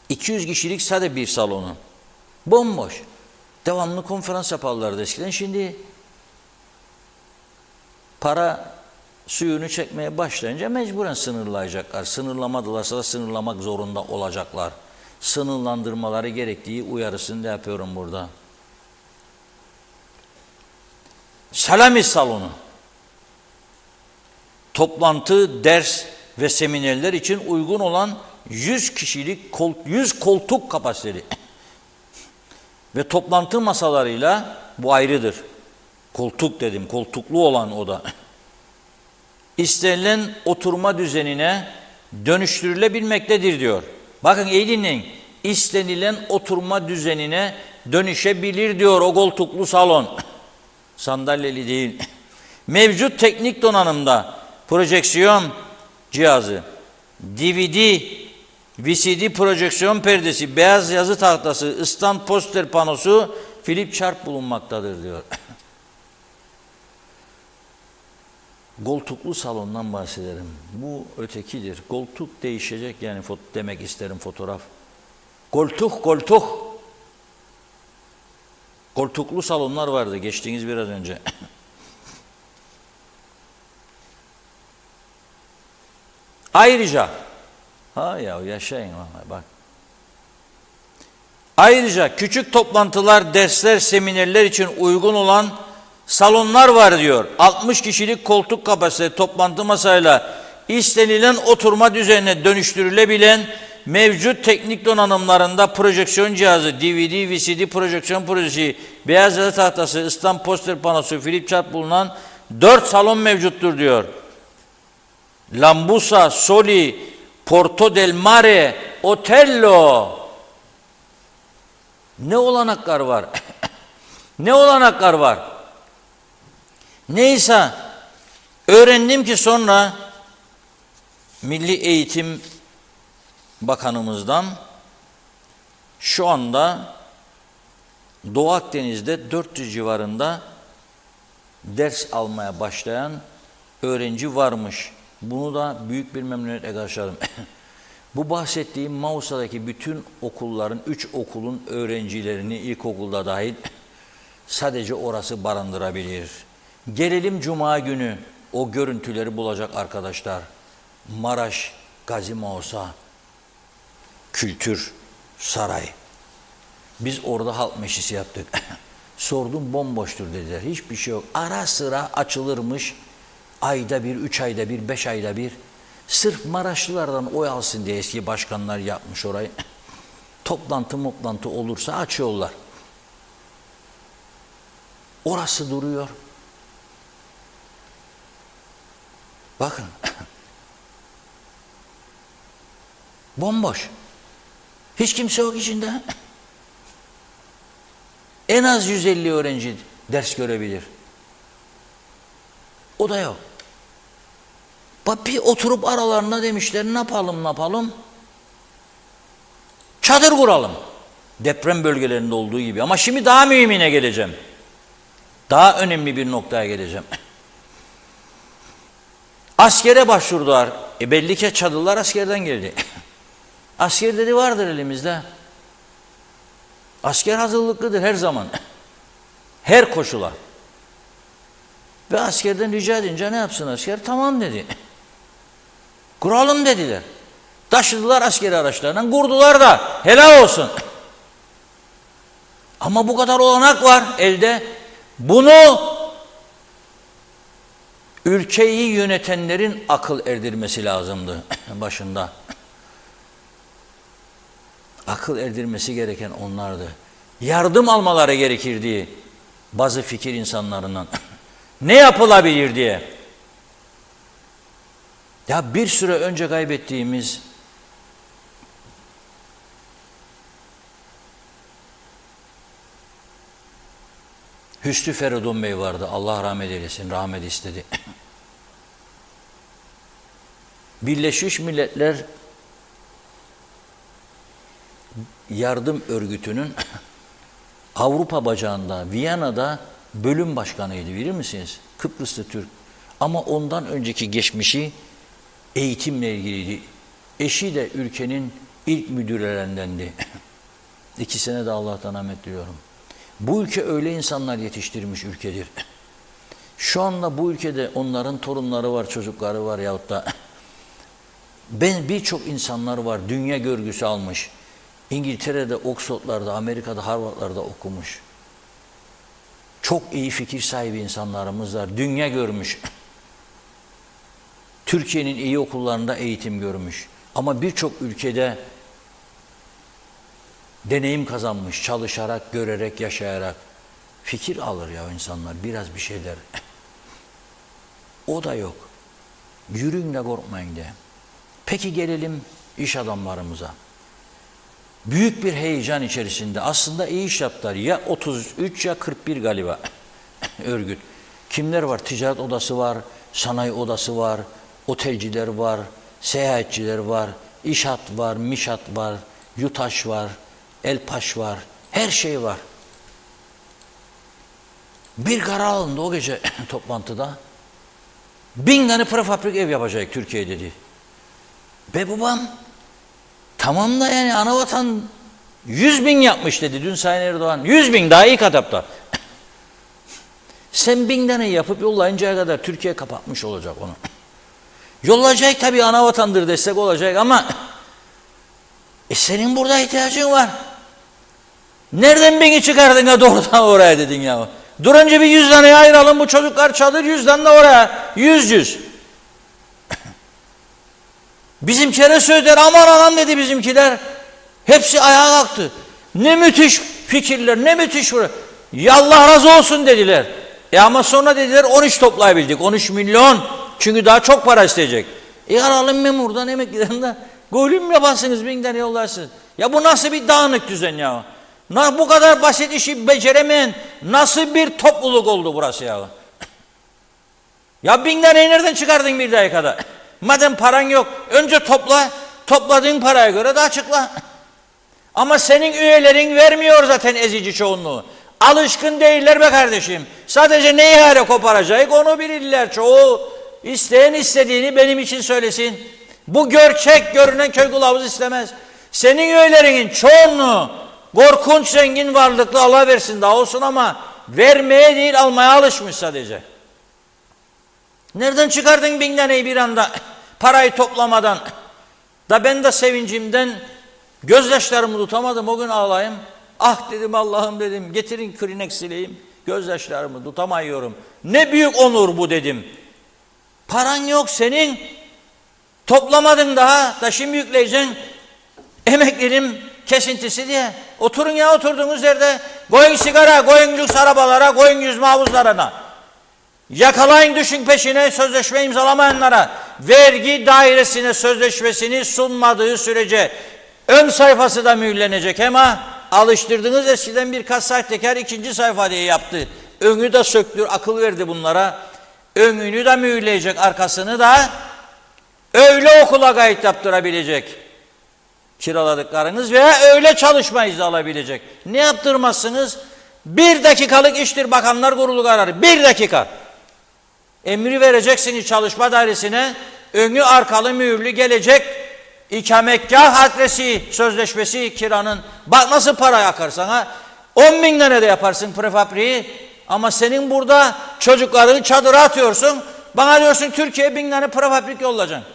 200 kişilik sadece bir salonu. Bomboş. Devamlı konferans yaparlardı eskiden. Şimdi para suyunu çekmeye başlayınca mecburen sınırlayacaklar. Sınırlamadılarsa da sınırlamak zorunda olacaklar. Sınırlandırmaları gerektiği uyarısını da yapıyorum burada. Salamis salonu. Toplantı, ders ve seminerler için uygun olan 100 kişilik 100 koltuk kapasiteli ve toplantı masalarıyla bu ayrıdır. Koltuk dedim, koltuklu olan o da. İstenilen oturma düzenine dönüştürülebilmektedir diyor. Bakın iyi dinleyin. İstenilen oturma düzenine dönüşebilir diyor o koltuklu salon. Sandalyeli değil. Mevcut teknik donanımda projeksiyon cihazı, DVD, VCD projeksiyon perdesi, beyaz yazı tahtası, stand poster panosu, flip chart bulunmaktadır diyor. Koltuklu salondan bahsederim. Bu ötekidir. Koltuk değişecek yani demek isterim fotoğraf. Koltuk. Koltuklu salonlar vardı geçtiğiniz biraz önce. Ayrıca yaşayın bak. Ayrıca küçük toplantılar, dersler, seminerler için uygun olan salonlar var diyor. 60 kişilik koltuk kapasite toplantı masayla istenilen oturma düzenine dönüştürülebilen mevcut teknik donanımlarında projeksiyon cihazı, DVD, VCD projeksiyon projesi, beyaz yazı tahtası, ıslah poster panosu, flip chart bulunan 4 salon mevcuttur diyor. Lambusa, Soli, Porto del Mare, Otello. Ne olanaklar var? Ne olanaklar var? Neyse, öğrendim ki sonra Milli Eğitim Bakanımızdan şu anda Doğu Akdeniz'de 400 civarında ders almaya başlayan öğrenci varmış. Bunu da büyük bir memnuniyetle karşıladım. Bu bahsettiğim Mausa'daki bütün okulların, 3 okulun öğrencilerini ilkokulda dahil sadece orası barındırabilir. Gelelim Cuma günü o görüntüleri bulacak arkadaşlar. Maraş, Gazi Mausa Kültür Saray. Biz orada halk meclisi yaptık. Sordum, bomboştur dediler. Hiçbir şey yok. Ara sıra açılırmış. Ayda bir, 3 ayda bir, 5 ayda bir. Sırf Maraşlılardan oy alsın diye eski başkanlar yapmış orayı. Toplantı olursa açıyorlar. Orası duruyor. Bakın. Bomboş. Hiç kimse yok içinde. En az 150 öğrenci ders görebilir. O da yok. Bak bir oturup aralarında demişler ne yapalım? Çadır kuralım. Deprem bölgelerinde olduğu gibi. Ama şimdi daha mühimine geleceğim. Daha önemli bir noktaya geleceğim. Askere başvurdular. Belli ki çadırlar askerden geldi. Asker dedi vardır elimizde. Asker hazırlıklıdır her zaman. Her koşula. Ve askerden rica edince ne yapsın asker? Tamam dedi. Kuralım dediler. Taşıdılar askeri araçlarından, kurdular da helal olsun. Ama bu kadar olanak var elde. Bunu ülkeyi yönetenlerin akıl erdirmesi lazımdı başında. Akıl erdirmesi gereken onlardı. Yardım almaları gerekirdi bazı fikir insanlarından. Ne yapılabilir diye. Ya bir süre önce kaybettiğimiz Hüsnü Feridun Bey vardı. Allah rahmet eylesin. Rahmet istedi. Birleşmiş Milletler Yardım Örgütü'nün Avrupa bacağında, Viyana'da bölüm başkanıydı, bilir misiniz? Kıbrıslı Türk. Ama ondan önceki geçmişi eğitimle ilgiliydi. Eşi de ülkenin ilk müdürlerindendi. 2 sene de Allah'tan rahmet diliyorum. Bu ülke öyle insanlar yetiştirmiş ülkedir. Şu anda bu ülkede onların torunları var, çocukları var yahut da birçok insanlar var, dünya görgüsü almış. İngiltere'de, Oxford'larda, Amerika'da, Harvard'larda okumuş. Çok iyi fikir sahibi insanlarımız var. Dünya görmüş. Türkiye'nin iyi okullarında eğitim görmüş. Ama birçok ülkede deneyim kazanmış. Çalışarak, görerek, yaşayarak. Fikir alır ya insanlar. Biraz bir şeyler. O da yok. Yürüyün de korkmayın de. Peki gelelim iş adamlarımıza. Büyük bir heyecan içerisinde aslında iyi iş yaptılar. Ya 33 ya 41 galiba örgüt. Kimler var? Ticaret odası var, sanayi odası var, otelciler var, seyahatçiler var, İşhat var, Mişhat var, Yutaş var, Elpaş var, her şey var. Bir karar alındı o gece toplantıda. 1000 tane prefabrik ev yapacak Türkiye dedi. Be babam, tamam da yani anavatan 100.000 yapmış dedi dün Sayın Erdoğan. 100.000 daha ilk etapta. Sen 1000 tane yapıp yollayıncaya kadar Türkiye kapatmış olacak onu. Yollayacak tabii, ana vatandır, destek olacak ama senin burada ihtiyacın var. Nereden 1000'i çıkardın da doğrudan oraya dedin ya. Dur önce bir 100 tane ayıralım, bu çocuklar çalır, 100 tane de oraya. 100. Bizimkilere söylediler, aman anam dedi bizimkiler. Hepsi ayağa kalktı. Ne müthiş fikirler, ne müthiş. Ya Allah razı olsun dediler. Ama sonra dediler 13 toplayabildik. 13 milyon. Çünkü daha çok para isteyecek. Alalım memurdan, emekliden, golüm yaparsınız, 1000 tane yollarsınız. Ya bu nasıl bir dağınık düzen ya? Bu kadar basit işi beceremeyen nasıl bir topluluk oldu burası ya? Ya 1000 taneyi nereden çıkardın bir dakikada? Madem paran yok, önce topla, topladığın paraya göre de açıkla. Ama senin üyelerin vermiyor zaten ezici çoğunluğu. Alışkın değiller be kardeşim. Sadece ne ihale koparacak onu bilirler çoğu. İsteyen istediğini benim için söylesin. Bu gerçek görünen köy kılavuz istemez. Senin üyelerinin çoğunluğu korkunç zengin varlıklı, Allah versin daha olsun, ama vermeye değil almaya alışmış sadece. Nereden çıkardın 1000 taneyi bir anda parayı toplamadan? Da ben de sevincimden gözyaşlarımı tutamadım, o gün ağlayayım. Ah dedim, Allah'ım dedim, getirin Kleenex sileyim. Gözyaşlarımı tutamıyorum. Ne büyük onur bu dedim. Paran yok senin. Toplamadın daha. Da şimdi yükleyeceksin. Emeklerim kesintisi diye. Oturun ya, oturduğunuz yerde. Koyun sigara, koyun lüks arabalara, koyun yüzme havuzlarına. Yakalayın, düşün peşine, sözleşme imzalamayanlara. Vergi dairesine sözleşmesini sunmadığı sürece ön sayfası da mühürlenecek. Ama alıştırdığınız eskiden birkaç sahtekar ikinci sayfa diye yaptı. Önü de söktür, akıl verdi bunlara. Önünü de mühürleyecek, arkasını da öyle okula kayıt yaptırabilecek kiraladıklarınız veya öyle çalışma izni alabilecek. Ne yaptırmazsınız? 1 dakikalık iştir, bakanlar kurulu kararı. 1 dakika. Emri vereceksiniz çalışma dairesine. Önü arkalı mühürlü gelecek. İkametgah adresi, sözleşmesi kiranın. Bak nasıl para yakar sana. 10.000 tane de yaparsın prefabriği. Ama senin burada çocuklarını çadıra atıyorsun. Bana diyorsun Türkiye'ye 1000 tane prefabrik yollayacaksın.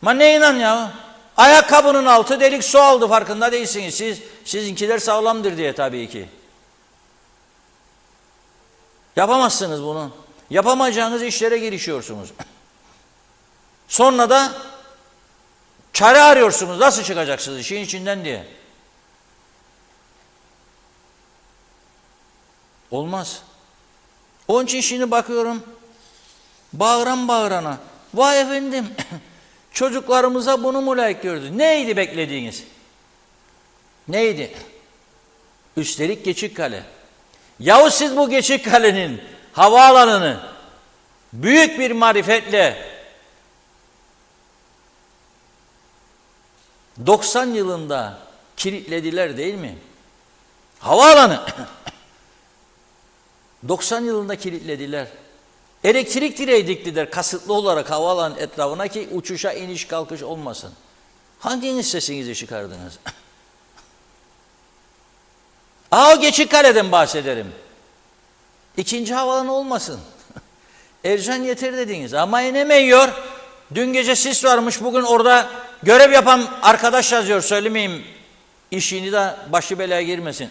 Ma ne inan ya? Ayakkabının altı delik, su aldı, farkında değilsiniz siz. Sizinkiler sağlamdır diye tabii ki. Yapamazsınız bunu. Yapamayacağınız işlere girişiyorsunuz. Sonra da çare arıyorsunuz. Nasıl çıkacaksınız işin içinden diye. Olmaz. Onun için şimdi bakıyorum, bağıran bağırana, vay efendim çocuklarımıza bunu mu layık gördü? Neydi beklediğiniz? Neydi? Üstelik Geçikkale. Yahu siz bu Geçikkale'nin havaalanını büyük bir marifetle 90 yılında kilitlediler değil mi? Havaalanı 90 yılında kilitlediler. Elektrik direği diktiler kasıtlı olarak havaalanı etrafına ki uçuşa iniş kalkış olmasın. Hanginiz sesinizi çıkardınız? O Geçikkale'den bahsederim. İkinci havaalanı olmasın. Ercan yeter dediniz ama inemiyor. Dün gece sis varmış, bugün orada görev yapan arkadaş yazıyor, söylemeyeyim işini de başı belaya girmesin.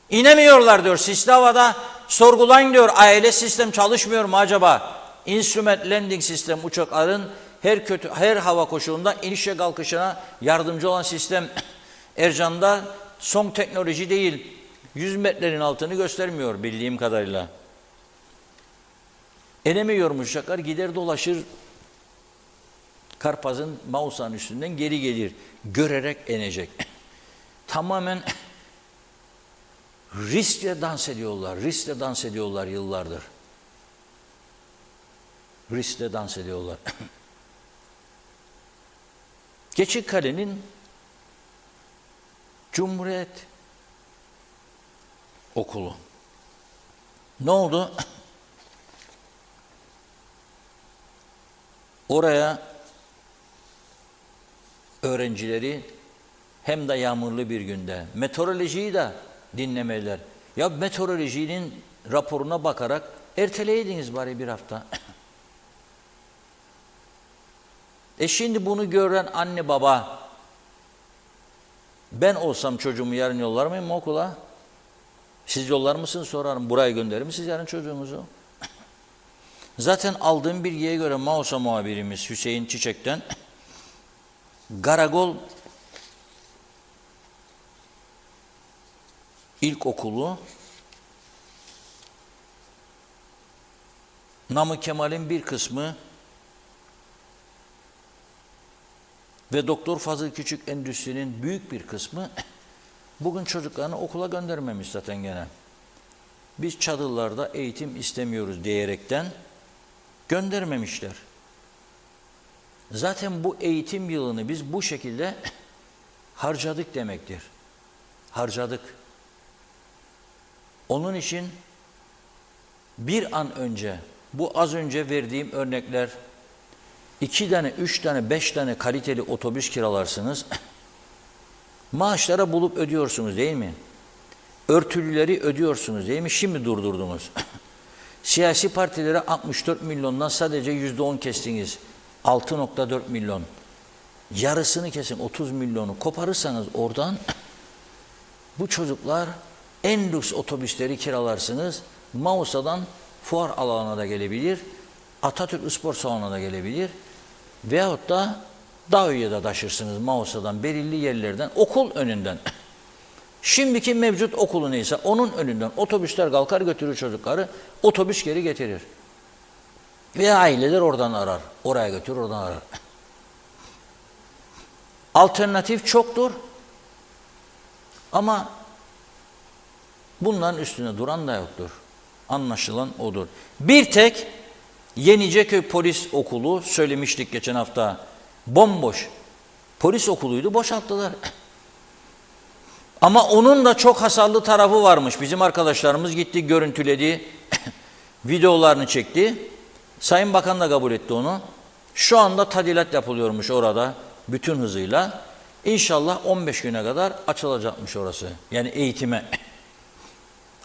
İnemiyorlar diyor sisli havada, sorgulayın diyor, aile sistem çalışmıyor mu acaba? Instrument landing sistem, uçakların her hava koşulunda inişe kalkışına yardımcı olan sistem. Ercan'da son teknoloji değil, 100 metrenin altını göstermiyor bildiğim kadarıyla. İnemiyormuş uçaklar, gider dolaşır Karpaz'ın Mausa'nın üstünden geri gelir. Görerek inecek. Tamamen riskle dans ediyorlar. Riskle dans ediyorlar yıllardır. Riskle dans ediyorlar. Geçikkale'nin Cumhuriyet Okulu. Ne oldu? Oraya öğrencileri hem de yağmurlu bir günde. Meteorolojiyi de dinlemeliler. Ya meteorolojinin raporuna bakarak erteleydiniz bari bir hafta. Şimdi bunu gören anne baba, ben olsam çocuğumu yarın yollar mıyım okula? Siz yollar mısınız sorarım. Buraya gönderir misiniz yarın çocuğunuzu? Zaten aldığım bilgiye göre Mausa muhabirimiz Hüseyin Çiçek'ten Garagol İlkokulu Namık Kemal'in bir kısmı ve Doktor Fazıl Küçük Endüstri'nin büyük bir kısmı bugün çocuklarını okula göndermemiş zaten gene. Biz çadırlarda eğitim istemiyoruz diyerekten göndermemişler. Zaten bu eğitim yılını biz bu şekilde harcadık demektir. Harcadık. Onun için bir an önce bu az önce verdiğim örnekler 2 tane, 3 tane, 5 tane kaliteli otobüs kiralarsınız. Maaşlara bulup ödüyorsunuz değil mi? Örtülüleri ödüyorsunuz değil mi? Şimdi durdurdunuz. Siyasi partilere 64 milyondan sadece %10 kestiniz. 6,4 milyon. Yarısını kesin 30 milyonu koparırsanız oradan bu çocuklar en lüks otobüsleri kiralarsınız. Mausa'dan fuar alanına da gelebilir. Atatürk Spor Salonu'na da gelebilir. Veyahut da Davü'ye de taşırsınız Mausa'dan, belirli yerlerden, okul önünden. Şimdiki mevcut okulu neyse onun önünden otobüsler kalkar götürür çocukları, otobüs geri getirir. Veya aileler oradan arar, oraya götürür, oradan arar. Alternatif çoktur ama bunların üstüne duran da yoktur. Anlaşılan odur. Bir tek Yeniceköy Polis Okulu, söylemiştik geçen hafta, bomboş. Polis okuluydu, boşalttılar. Ama onun da çok hasarlı tarafı varmış. Bizim arkadaşlarımız gitti, görüntüledi, videolarını çekti. Sayın Bakan da kabul etti onu. Şu anda tadilat yapılıyormuş orada bütün hızıyla. İnşallah 15 güne kadar açılacakmış orası. Yani eğitime.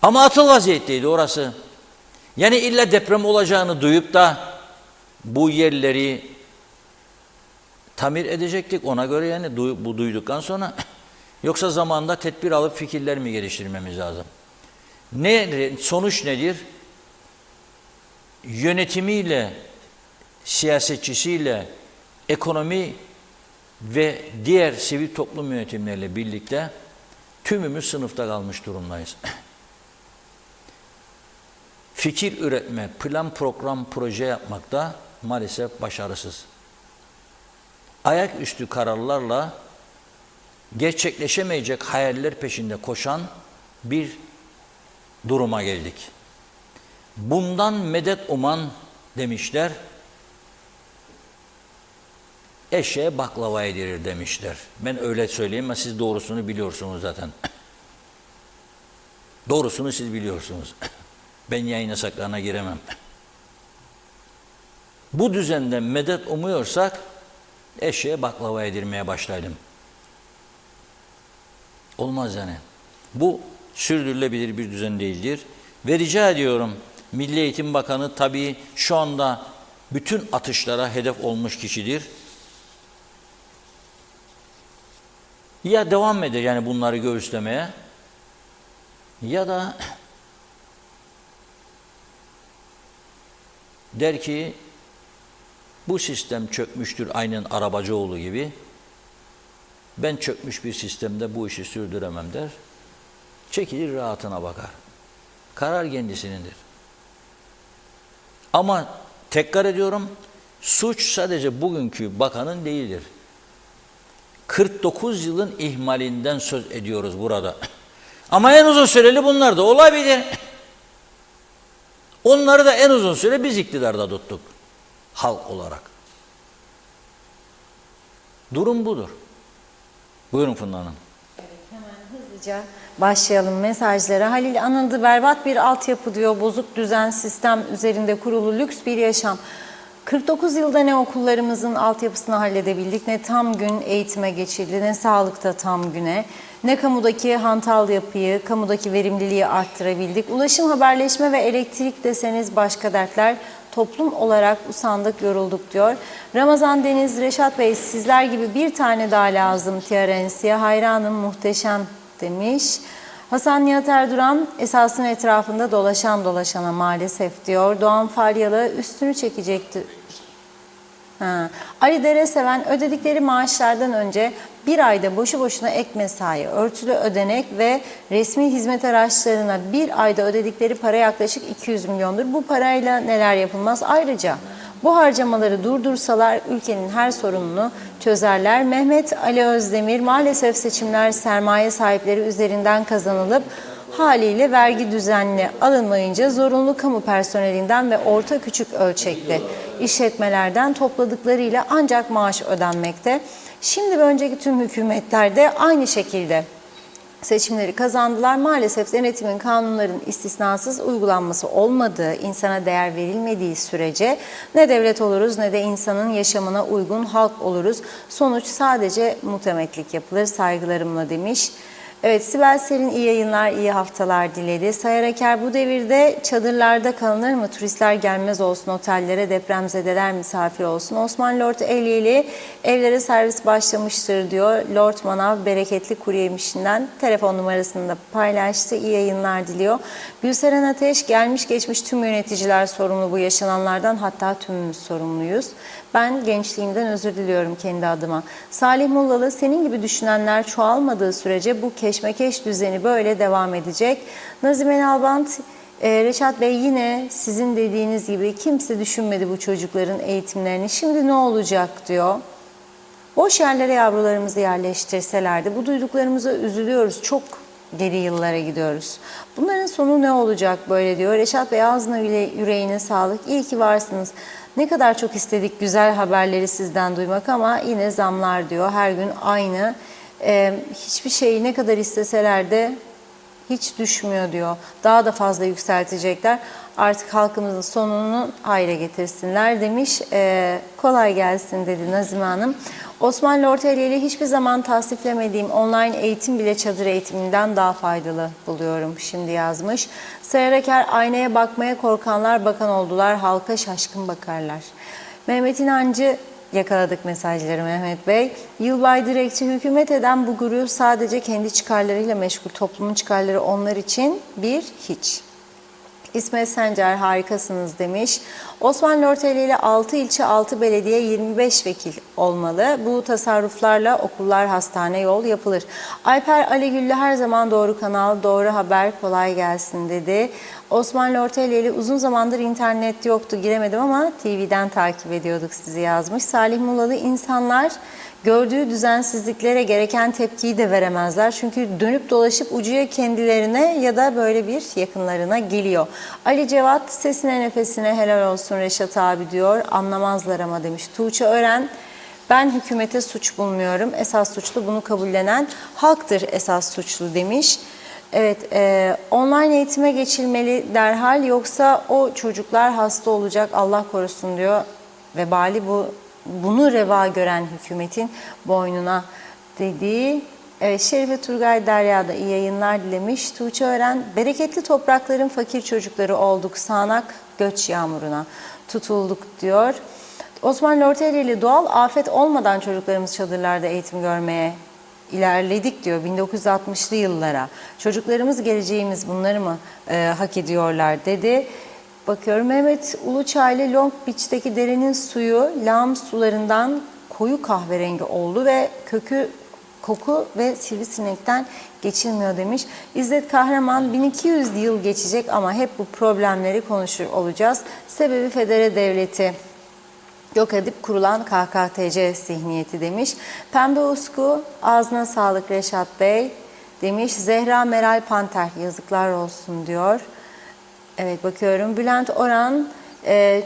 Ama atıl vaziyetteydi orası. Yani illa deprem olacağını duyup da bu yerleri tamir edecektik ona göre, yani bu duyduktan sonra. Yoksa zamanında tedbir alıp fikirler mi geliştirmemiz lazım? Sonuç nedir? Yönetimiyle, siyasetçisiyle, ekonomi ve diğer sivil toplum yönetimleriyle birlikte tümümüz sınıfta kalmış durumdayız. Fikir üretme, plan, program, proje yapmakta maalesef başarısız. Ayaküstü kararlarla gerçekleşemeyecek hayaller peşinde koşan bir duruma geldik. Bundan medet uman demişler, eşeğe baklava yedirir demişler. Ben öyle söyleyeyim ama siz doğrusunu biliyorsunuz zaten. Doğrusunu siz biliyorsunuz. Ben yayın yasaklarına giremem. Bu düzenden medet umuyorsak eşeğe baklava yedirmeye başlayalım. Olmaz yani. Bu sürdürülebilir bir düzen değildir. Ve rica ediyorum, Milli Eğitim Bakanı tabii şu anda bütün atışlara hedef olmuş kişidir. Ya devam eder yani bunları göğüslemeye, ya da der ki bu sistem çökmüştür, aynen Arabacıoğlu gibi. Ben çökmüş bir sistemde bu işi sürdüremem der. Çekilir, rahatına bakar. Karar kendisinindir. Ama tekrar ediyorum, suç sadece bugünkü bakanın değildir. 49 yılın ihmalinden söz ediyoruz burada. Ama en uzun süreli bunlar da olabilir. Onları da en uzun süre biz iktidarda tuttuk. Halk olarak. Durum budur. Buyurun Funda Hanım. Evet, hemen hızlıca başlayalım mesajlara. Halil anıldı, berbat bir altyapı diyor, bozuk düzen, sistem üzerinde kurulu lüks bir yaşam. 49 yılda ne okullarımızın altyapısını halledebildik, ne tam gün eğitime geçildi, ne sağlıkta tam güne, ne kamudaki hantal yapıyı, kamudaki verimliliği arttırabildik. Ulaşım, haberleşme ve elektrik deseniz başka dertler. Toplum olarak usandık, yorulduk diyor. Ramazan Deniz, Reşat Bey sizler gibi bir tane daha lazım Tiyarensi'ye. Hayranım, muhteşem demiş. Hasan Nihat Erduran, esasın etrafında dolaşan dolaşana maalesef diyor. Doğan Falyalı, üstünü çekecekti. Ali Dereseven, ödedikleri maaşlardan önce bir ayda boşu boşuna ek mesai, örtülü ödenek ve resmi hizmet araçlarına bir ayda ödedikleri para yaklaşık 200 milyondur. Bu parayla neler yapılmaz? Ayrıca bu harcamaları durdursalar ülkenin her sorununu çözerler. Mehmet Ali Özdemir, maalesef seçimler sermaye sahipleri üzerinden kazanılıp haliyle vergi düzenli alınmayınca zorunlu kamu personelinden ve orta küçük ölçekli işletmelerden topladıklarıyla ancak maaş ödenmekte. Şimdi ve önceki tüm hükümetler de aynı şekilde seçimleri kazandılar. Maalesef denetimin, kanunların istisnasız uygulanması olmadığı, insana değer verilmediği sürece ne devlet oluruz ne de insanın yaşamına uygun halk oluruz. Sonuç sadece mutemetlik yapılır saygılarımla demiş. Evet, Sibel Selin iyi yayınlar, iyi haftalar diledi. Sayar Eker, bu devirde çadırlarda kalınır mı? Turistler gelmez olsun otellere, depremzedeler misafir olsun. Osman Lord Eyleyli, evlere servis başlamıştır diyor. Lord Manav bereketli kuryemişinden telefon numarasını da paylaştı. İyi yayınlar diliyor. Gülseren Ateş, gelmiş geçmiş tüm yöneticiler sorumlu bu yaşananlardan, hatta tümümüz sorumluyuz. Ben gençliğimden özür diliyorum kendi adıma. Salih Mullalı, senin gibi düşünenler çoğalmadığı sürece bu keşmekeş düzeni böyle devam edecek. Nazime Nalbant, Reşat Bey, yine sizin dediğiniz gibi kimse düşünmedi bu çocukların eğitimlerini. Şimdi ne olacak diyor. Boş yerlere yavrularımızı yerleştirselerdi. Bu duyduklarımıza üzülüyoruz. Çok geri yıllara gidiyoruz. Bunların sonu ne olacak böyle diyor. Reşat Bey, ağzına yüreğine sağlık. İyi ki varsınız. Ne kadar çok istedik güzel haberleri sizden duymak ama yine zamlar diyor. Her gün aynı. Hiçbir şeyi ne kadar isteseler de hiç düşmüyor diyor. Daha da fazla yükseltecekler. Artık halkımızın sonunu hayra getirsinler demiş. Kolay gelsin dedi Nazime Hanım. Osman Lortelli ile hiçbir zaman tasdiflemediğim online eğitim bile çadır eğitiminden daha faydalı buluyorum şimdi yazmış. Sayar Eker, aynaya bakmaya korkanlar bakan oldular, halka şaşkın bakarlar. Mehmet İnancı, yakaladık mesajları Mehmet Bey. Yılbay Direkçi, hükümet eden bu grup sadece kendi çıkarlarıyla meşgul. Toplumun çıkarları onlar için bir hiç. İsmet Sencer, harikasınız demiş. Osman Lortelli ile 6 ilçe 6 belediye 25 vekil olmalı. Bu tasarruflarla okullar, hastane, yol yapılır. Alper Aligüllü, her zaman doğru kanal, doğru haber, kolay gelsin dedi. Osman Lortelli ile uzun zamandır internet yoktu, giremedim ama TV'den takip ediyorduk sizi yazmış. Salih Mulalı, insanlar gördüğü düzensizliklere gereken tepkiyi de veremezler. Çünkü dönüp dolaşıp ucuya kendilerine ya da böyle bir yakınlarına geliyor. Ali Cevat, sesine nefesine helal olsun Reşat abi diyor. Anlamazlar ama demiş. Tuğçe Ören, ben hükümete suç bulmuyorum. Esas suçlu bunu kabullenen halktır esas suçlu demiş. Evet, online eğitime geçilmeli derhal, yoksa o çocuklar hasta olacak, Allah korusun diyor. Vebali bunu reva gören hükümetin boynuna dediği. Evet, Şerife Turgay Derya da iyi yayınlar dilemiş. Tuğçe Ören, bereketli toprakların fakir çocukları olduk, sağanak göç yağmuruna tutulduk diyor. Osman Lortelli ile doğal afet olmadan çocuklarımız çadırlarda eğitim görmeye ilerledik diyor 1960'lı yıllara. Çocuklarımız, geleceğimiz, bunları mı hak ediyorlar dedi. Bakıyorum, Mehmet Uluçaylı, Long Beach'teki derenin suyu lağım sularından koyu kahverengi oldu ve koku ve sivrisinekten geçilmiyor demiş. İzzet Kahraman, 1200 yıl geçecek ama hep bu problemleri konuşur olacağız. Sebebi federe devleti yok edip kurulan KKTC zihniyeti demiş. Pembe Usku, ağzına sağlık Reşat Bey demiş. Zehra Meral Panter, yazıklar olsun diyor. Evet, bakıyorum. Bülent Oran,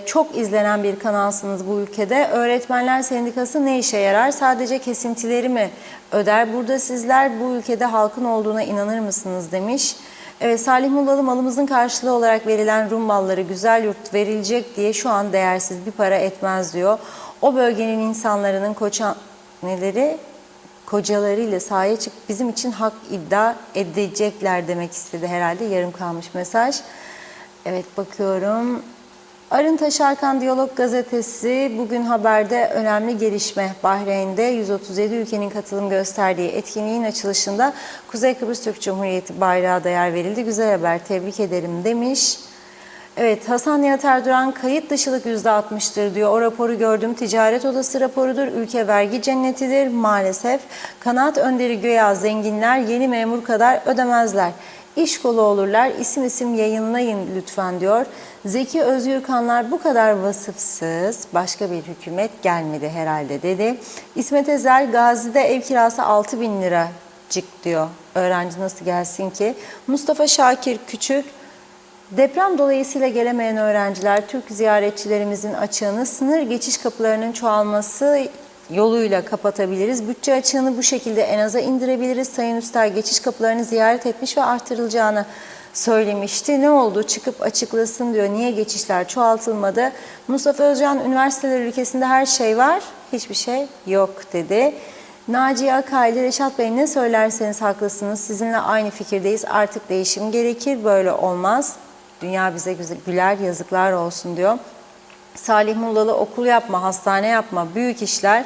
çok izlenen bir kanalsınız bu ülkede. Öğretmenler Sendikası ne işe yarar? Sadece kesintileri mi öder? Burada sizler bu ülkede halkın olduğuna inanır mısınız demiş. Evet, Salih Mullalı malımızın karşılığı olarak verilen Rum malları güzel yurt verilecek diye şu an değersiz bir para etmez diyor. O bölgenin insanların kocalarıyla sahaya çık bizim için hak iddia edecekler demek istedi herhalde. Yarım kalmış mesaj. Evet, bakıyorum. Arın Taşarkan Diyalog Gazetesi bugün haberde önemli gelişme. Bahreyn'de 137 ülkenin katılım gösterdiği etkinliğin açılışında Kuzey Kıbrıs Türk Cumhuriyeti bayrağı da yer verildi. Güzel haber, tebrik ederim demiş. Evet, Hasan Nihat Erduran kayıt dışılık %60'tır diyor. O raporu gördüm. Ticaret Odası raporudur. Ülke vergi cennetidir maalesef. Kanaat önderi güya zenginler yeni memur kadar ödemezler. İş kolu olurlar. İsim isim yayınlayın lütfen diyor. Zeki Özgürkanlar bu kadar vasıfsız başka bir hükümet gelmedi herhalde dedi. İsmet Ezel Gazi'de ev kirası 6.000 liracık diyor. Öğrenci nasıl gelsin ki? Mustafa Şakir Küçük deprem dolayısıyla gelemeyen öğrenciler Türk ziyaretçilerimizin açığını sınır geçiş kapılarının çoğalması yoluyla kapatabiliriz. Bütçe açığını bu şekilde en aza indirebiliriz. Sayın Üstel geçiş kapılarını ziyaret etmiş ve artırılacağını söylemişti. Ne oldu? Çıkıp açıklasın diyor. Niye geçişler çoğaltılmadı? Mustafa Özcan üniversiteler ülkesinde her şey var, hiçbir şey yok dedi. Naciye Akaylı, Reşat Bey ne söylerseniz haklısınız. Sizinle aynı fikirdeyiz. Artık değişim gerekir. Böyle olmaz. Dünya bize güler, yazıklar olsun diyor. Salih Mullalı okul yapma, hastane yapma, büyük işler.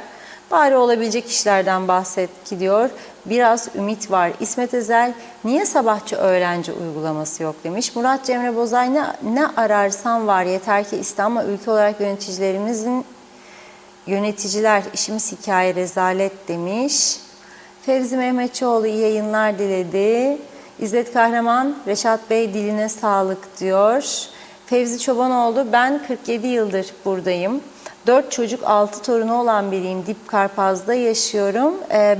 Bari olabilecek işlerden bahset ki diyor. Biraz ümit var. İsmet Ezel niye sabahçı öğrenci uygulaması yok demiş. Murat Cemre Bozay ne ararsan var yeter ki İslam'la ülke olarak yöneticiler işimiz hikaye rezalet demiş. Fevzi Mehmetçioğlu iyi yayınlar diledi. İzzet Kahraman, Reşat Bey diline sağlık diyor. Fevzi Çobanoğlu, ben 47 yıldır buradayım. 4 çocuk 6 torunu olan biriyim. Dip Karpaz'da yaşıyorum.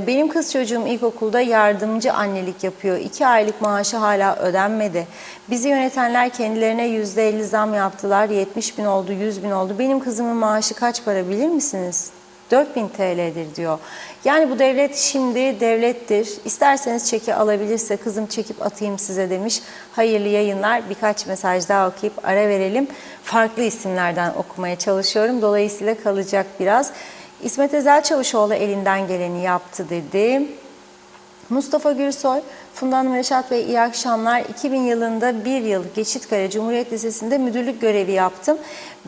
Benim kız çocuğum ilkokulda yardımcı annelik yapıyor. 2 aylık maaşı hala ödenmedi. Bizi yönetenler kendilerine %50 zam yaptılar. 70 bin oldu, 100 bin oldu. Benim kızımın maaşı kaç para bilir misiniz? 4.000 TL'dir diyor. Yani bu devlet şimdi devlettir. İsterseniz çeki alabilirse kızım çekip atayım size demiş. Hayırlı yayınlar. Birkaç mesaj daha okuyup ara verelim. Farklı isimlerden okumaya çalışıyorum. Dolayısıyla kalacak biraz. İsmet Ezel Çavuşoğlu elinden geleni yaptı dedi. Mustafa Gürsoy, Funda Hanım, Reşat Bey iyi akşamlar. 2000 yılında bir yıl Geçitkale Cumhuriyet Lisesi'nde müdürlük görevi yaptım.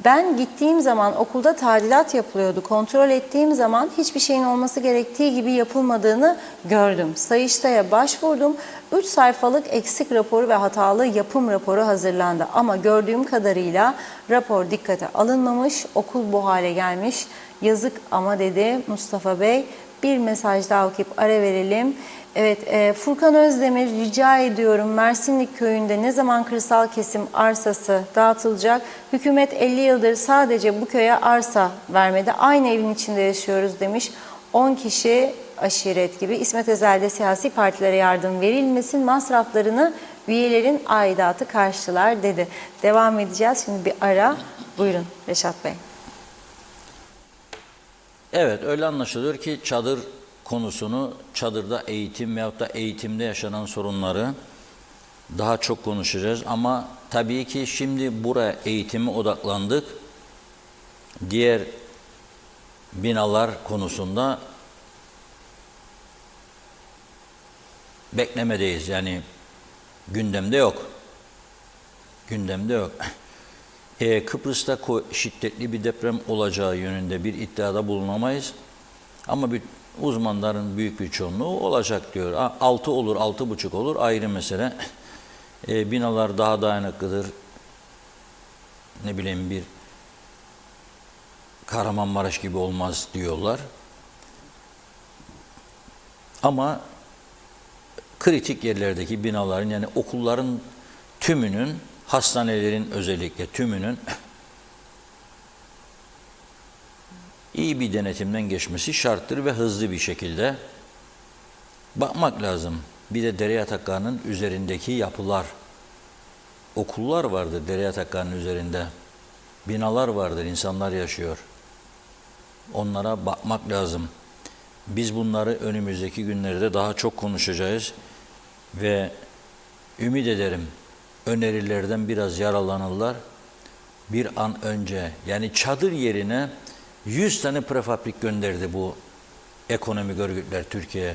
Ben gittiğim zaman okulda tadilat yapılıyordu. Kontrol ettiğim zaman hiçbir şeyin olması gerektiği gibi yapılmadığını gördüm. Sayıştay'a başvurdum. 3 sayfalık eksik raporu ve hatalı yapım raporu hazırlandı. Ama gördüğüm kadarıyla rapor dikkate alınmamış, okul bu hale gelmiş. Yazık ama dedi Mustafa Bey. Bir mesaj daha okuyup ara verelim. Evet, Furkan Özdemir rica ediyorum Mersinlik köyünde ne zaman kırsal kesim arsası dağıtılacak? Hükümet 50 yıldır sadece bu köye arsa vermedi. Aynı evin içinde yaşıyoruz demiş. 10 kişi aşiret gibi. İsmet Ezel'de siyasi partilere yardım verilmesin, masraflarını üyelerin aidatı karşılar dedi. Devam edeceğiz. Şimdi bir ara. Buyurun Reşat Bey. Evet, öyle anlaşılıyor ki çadır konusunu, çadırda eğitim veyahut da eğitimde yaşanan sorunları daha çok konuşacağız. Ama tabii ki şimdi buraya eğitime odaklandık. Diğer binalar konusunda beklemedeyiz. Yani gündemde yok. Gündemde yok. Kıbrıs'ta şiddetli bir deprem olacağı yönünde bir iddiada bulunamayız. Ama uzmanların büyük bir çoğunluğu olacak diyor. 6 olur, 6,5 olur ayrı mesele. Binalar daha dayanıklıdır. Ne bileyim bir Kahramanmaraş gibi olmaz diyorlar. Ama kritik yerlerdeki binaların yani okulların tümünün, hastanelerin özellikle tümünün iyi bir denetimden geçmesi şarttır ve hızlı bir şekilde bakmak lazım. Bir de dere yataklarının üzerindeki yapılar, okullar vardır dere yataklarının üzerinde, binalar vardır, insanlar yaşıyor. Onlara bakmak lazım. Biz bunları önümüzdeki günlerde daha çok konuşacağız ve ümit ederim önerilerden biraz yararlanırlar. Bir an önce yani çadır yerine 100 tane prefabrik gönderdi bu ekonomik örgütler Türkiye'ye.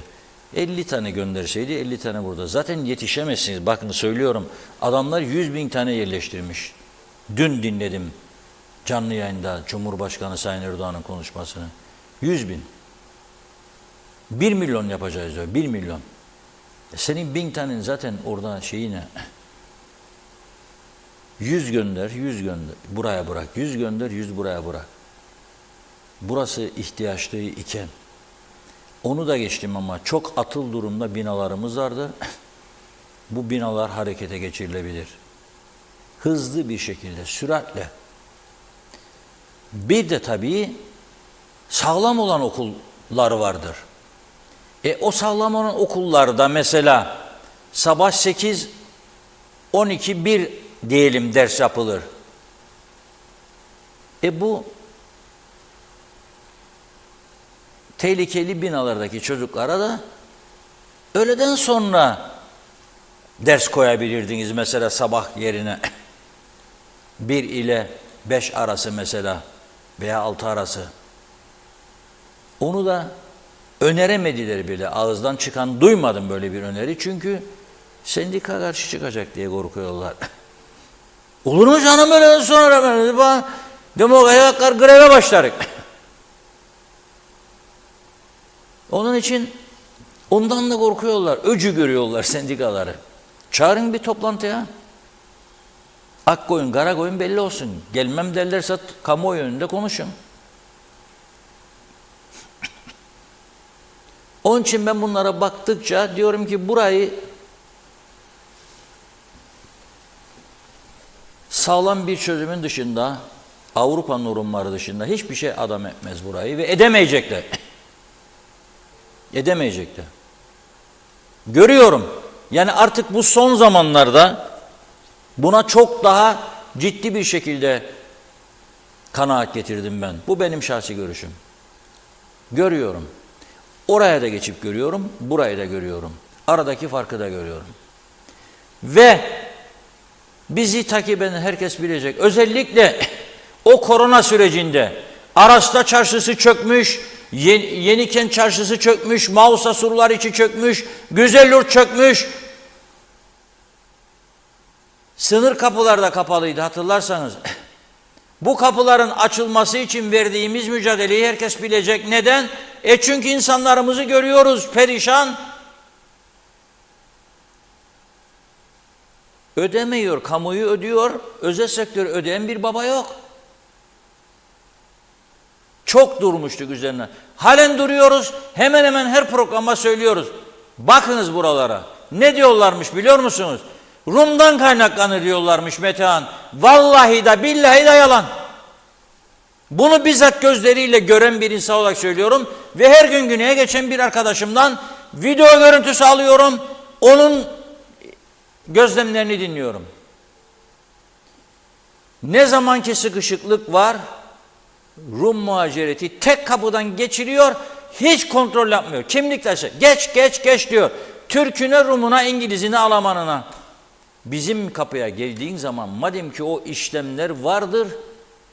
50 tane gönderseydi 50 tane burada. Zaten yetişemezsiniz. Bakın söylüyorum. Adamlar 100.000 tane yerleştirmiş. Dün dinledim canlı yayında Cumhurbaşkanı Sayın Erdoğan'ın konuşmasını. 100.000. 1 milyon yapacağız diyor. 1 milyon. Senin 1000 tanen zaten orada şeyi ne? 100 gönder, 100 gönder. Buraya bırak. 100 gönder, 100 buraya bırak. Burası ihtiyaçlı iken. Onu da geçtim ama çok atıl durumda binalarımız vardı. Bu binalar harekete geçirilebilir. Hızlı bir şekilde, süratle. Bir de tabii sağlam olan okullar vardır. O sağlam olan okullarda mesela sabah 8, 12, 1 diyelim ders yapılır. Bu tehlikeli binalardaki çocuklara da öğleden sonra ders koyabilirdiniz mesela sabah yerine 1 ile 5 arası mesela veya 6 arası. Onu da öneremediler bile. Ağızdan çıkan duymadım böyle bir öneri. Çünkü sendika karşı çıkacak diye korkuyorlar. Olur mu canım öğleden sonra? Demokrasi haklar greve başlarız. Onun için ondan da korkuyorlar. Öcü görüyorlar sendikaları. Çağırın bir toplantıya. Ak koyun, kara koyun belli olsun. Gelmem derlerse kamuoyu önünde konuşun. Onun için ben bunlara baktıkça diyorum ki burayı sağlam bir çözümün dışında, Avrupa normları dışında hiçbir şey adam etmez burayı ve edemeyecekler. Edemeyecekler. Görüyorum. Yani artık bu son zamanlarda buna çok daha ciddi bir şekilde kanaat getirdim ben. Bu benim şahsi görüşüm. Görüyorum. Oraya da geçip görüyorum, burayı da görüyorum. Aradaki farkı da görüyorum. Ve bizi takip eden herkes bilecek. Özellikle o korona sürecinde Aras'ta çarşısı çökmüş, Yenikent çarşısı çökmüş, Mausa surlar içi çökmüş, Güzelyurt çökmüş. Sınır kapılar da kapalıydı hatırlarsanız. Bu kapıların açılması için verdiğimiz mücadeleyi herkes bilecek. Neden? Çünkü insanlarımızı görüyoruz perişan. Ödemiyor, kamuyu ödüyor, özel sektör ödeyen bir baba yok. Çok durmuştuk üzerine. Halen duruyoruz, hemen hemen her programa söylüyoruz. Bakınız buralara. Ne diyorlarmış biliyor musunuz? Rum'dan kaynaklanır diyorlarmış Metehan. Vallahi da billahi de yalan. Bunu bizzat gözleriyle gören bir insan olarak söylüyorum. Ve her gün güneye geçen bir arkadaşımdan video görüntüsü alıyorum. Onun gözlemlerini dinliyorum. Ne zamanki sıkışıklık var, Rum muhacireti tek kapıdan geçiriyor, hiç kontrol yapmıyor. Kimlik taşı, geç diyor. Türküne, Rumuna, İngilizine, Almanına. Bizim kapıya geldiğin zaman madem ki o işlemler vardır,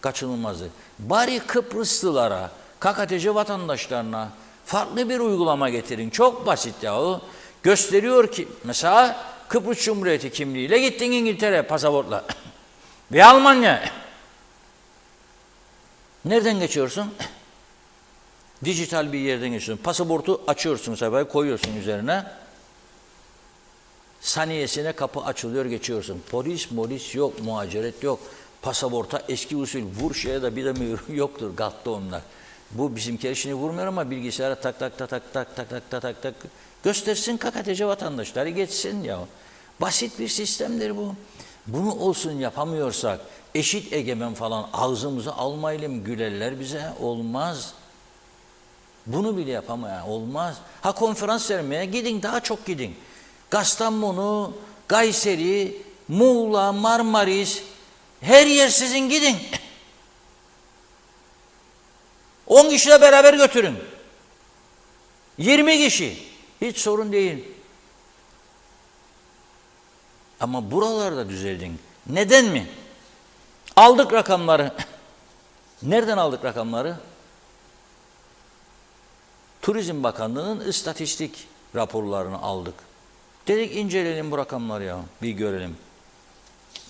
kaçınılmazdır. Bari Kıbrıslılara, KKTC vatandaşlarına farklı bir uygulama getirin. Çok basit yahu. Gösteriyor ki mesela Kıbrıs Cumhuriyeti kimliğiyle gittin İngiltere pasaportla ve Almanya. Nereden geçiyorsun? Dijital bir yerden geçiyorsun. Pasaportu açıyorsun sabah, koyuyorsun üzerine. Saniyesine kapı açılıyor, geçiyorsun. Polis yok, muhaciret yok. Pasaporta eski usul vur şeye de bir de mühür yoktur. Gattı onlar. Bu bizimkiler işini vurmuyor ama bilgisayara tak göstersin KKTC vatandaşları geçsin ya. Basit bir sistemdir bu. Bunu olsun yapamıyorsak eşit egemen falan ağzımıza almayalım, gülerler bize, olmaz. Bunu bile yapamaya olmaz. Ha konferans vermeye gidin, daha çok gidin. Kastamonu, Kayseri, Muğla, Marmaris, her yer sizin gidin. 10 kişiyle beraber götürün. 20 kişi. Hiç sorun değil. Ama buralarda düzeldin. Neden mi? Aldık rakamları. Nereden aldık rakamları? Turizm Bakanlığı'nın istatistik raporlarını aldık. Dedik inceleyelim bu rakamları ya, bir görelim.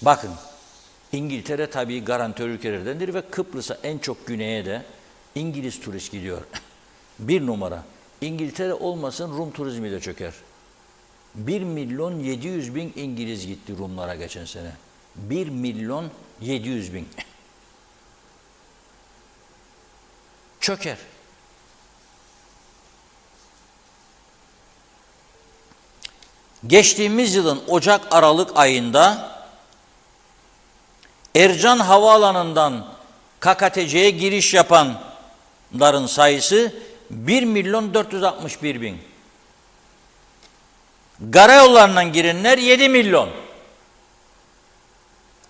Bakın, İngiltere tabii garantör ülkelerdendir ve Kıbrıs'a en çok güneye de İngiliz turist gidiyor. Bir numara. İngiltere olmasın Rum turizmi de çöker. 1.700.000 İngiliz gitti Rumlara geçen sene. 1.700.000. Çöker. Geçtiğimiz yılın Ocak-Aralık ayında Ercan Havaalanı'ndan KKTC'ye giriş yapanların sayısı 1.461.000. Karayollarından girenler 7 milyon.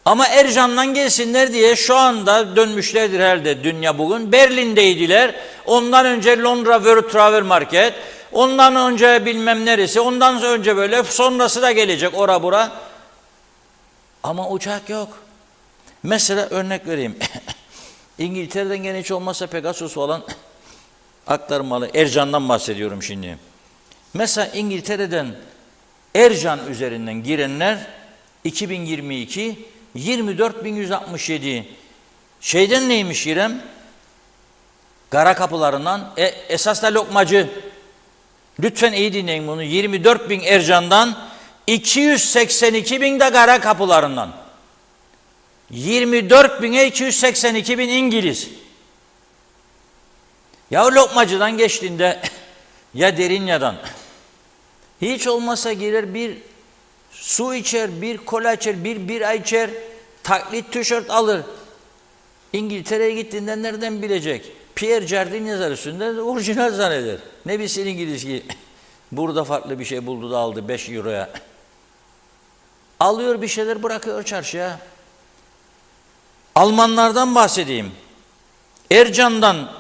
Ama Ercan'dan gelsinler diye şu anda dönmüşlerdir herhalde dünya bugün. Berlin'deydiler. Ondan önce Londra World Travel Market. Ondan önce bilmem neresi. Ondan önce böyle. Sonrası da gelecek ora bura. Ama uçak yok. Mesela örnek vereyim. İngiltere'den gene hiç olmazsa Pegasus falan aktarmalı. Ercan'dan bahsediyorum şimdi. Mesela İngiltere'den Ercan üzerinden girenler 2022 24.167. Şeyden neymiş İrem? Kara kapılarından esas da lokmacı. Lütfen iyi dinleyin bunu. 24.000 Ercan'dan 282.000 de kara kapılarından. 24.000'e 282.000 İngiliz. Ya lokmacıdan geçtiğinde ya Derinya'dan hiç olmazsa girer bir su içer, bir kola içer, bir bira içer, taklit tişört alır. İngiltere'ye gittiğinde nereden bilecek? Pierre Cardin yazar üstünde, orijinal zanneder. Ne bilsin İngiliz ki burada farklı bir şey buldu da aldı 5 euroya. Alıyor bir şeyler bırakıyor çarşıya. Almanlardan bahsedeyim. Ercan'dan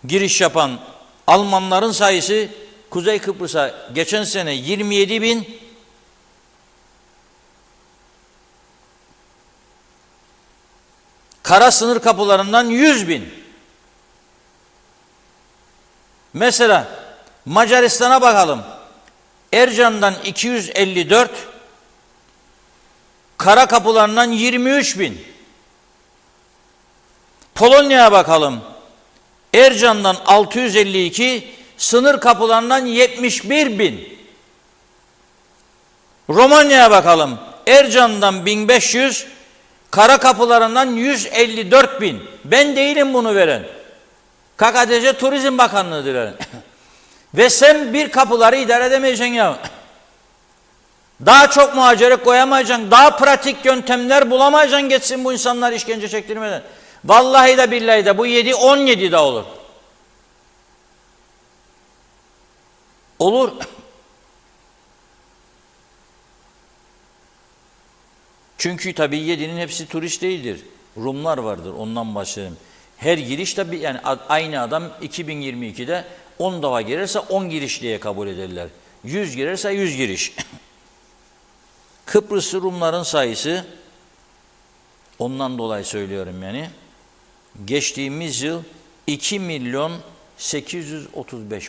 giriş yapan Almanların sayısı Kuzey Kıbrıs'a geçen sene 27.000, kara sınır kapılarından 100.000. Mesela Macaristan'a bakalım. Ercan'dan 254, kara kapılarından 23.000. Polonya'ya bakalım. Ercan'dan 652, sınır kapılarından 71.000. Romanya'ya bakalım. Ercan'dan 1500, kara kapılarından 154.000. Ben değilim bunu veren. KKTC Turizm Bakanlığı'dır veren. Ve sen bir kapıları idare edemeyeceksin ya. Daha çok muhacirlik koyamayacaksın. Daha pratik yöntemler bulamayacaksın geçsin bu insanlar işkence çektirmeden. Vallahi de billahi de bu 17 de olur. Olur. Çünkü tabii 7'nin hepsi turist değildir. Rumlar vardır ondan bahsedeyim. Her giriş tabii yani aynı adam 2022'de 10 defa girerse 10 giriş diye kabul ederler. 100 girerse 100 giriş. Kıbrıslı Rumların sayısı ondan dolayı söylüyorum yani. Geçtiğimiz yıl 2.835.000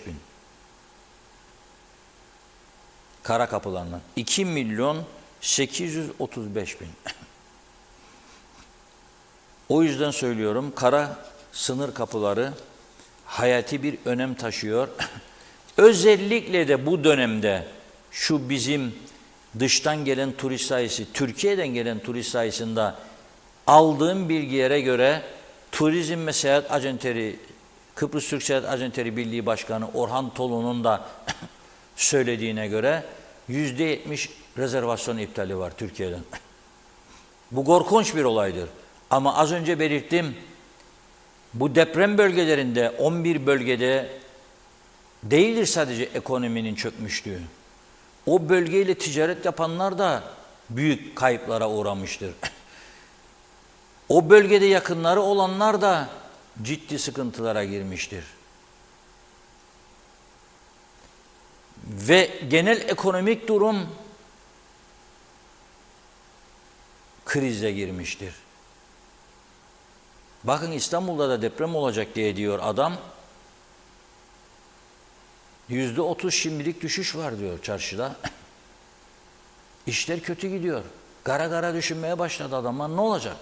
kara kapılarından 2.835.000. O yüzden söylüyorum kara sınır kapıları hayati bir önem taşıyor. Özellikle de bu dönemde şu bizim dıştan gelen turist sayısı, Türkiye'den gelen turist sayısında aldığım bilgilere göre Turizm ve Seyahat Acenteri, Kıbrıs Türk Seyahat Acenteri Birliği Başkanı Orhan Tolu'nun da söylediğine göre %70 rezervasyon iptali var Türkiye'den. Bu korkunç bir olaydır. Ama az önce belirttim, bu deprem bölgelerinde 11 bölgede değildir sadece ekonominin çökmüşlüğü. O bölgeyle ticaret yapanlar da büyük kayıplara uğramıştır. O bölgede yakınları olanlar da ciddi sıkıntılara girmiştir. Ve genel ekonomik durum krize girmiştir. Bakın İstanbul'da da deprem olacak diye diyor adam. %30 şimdilik düşüş var diyor çarşıda. İşler kötü gidiyor. Gara gara düşünmeye başladı adamlar. Ne olacak?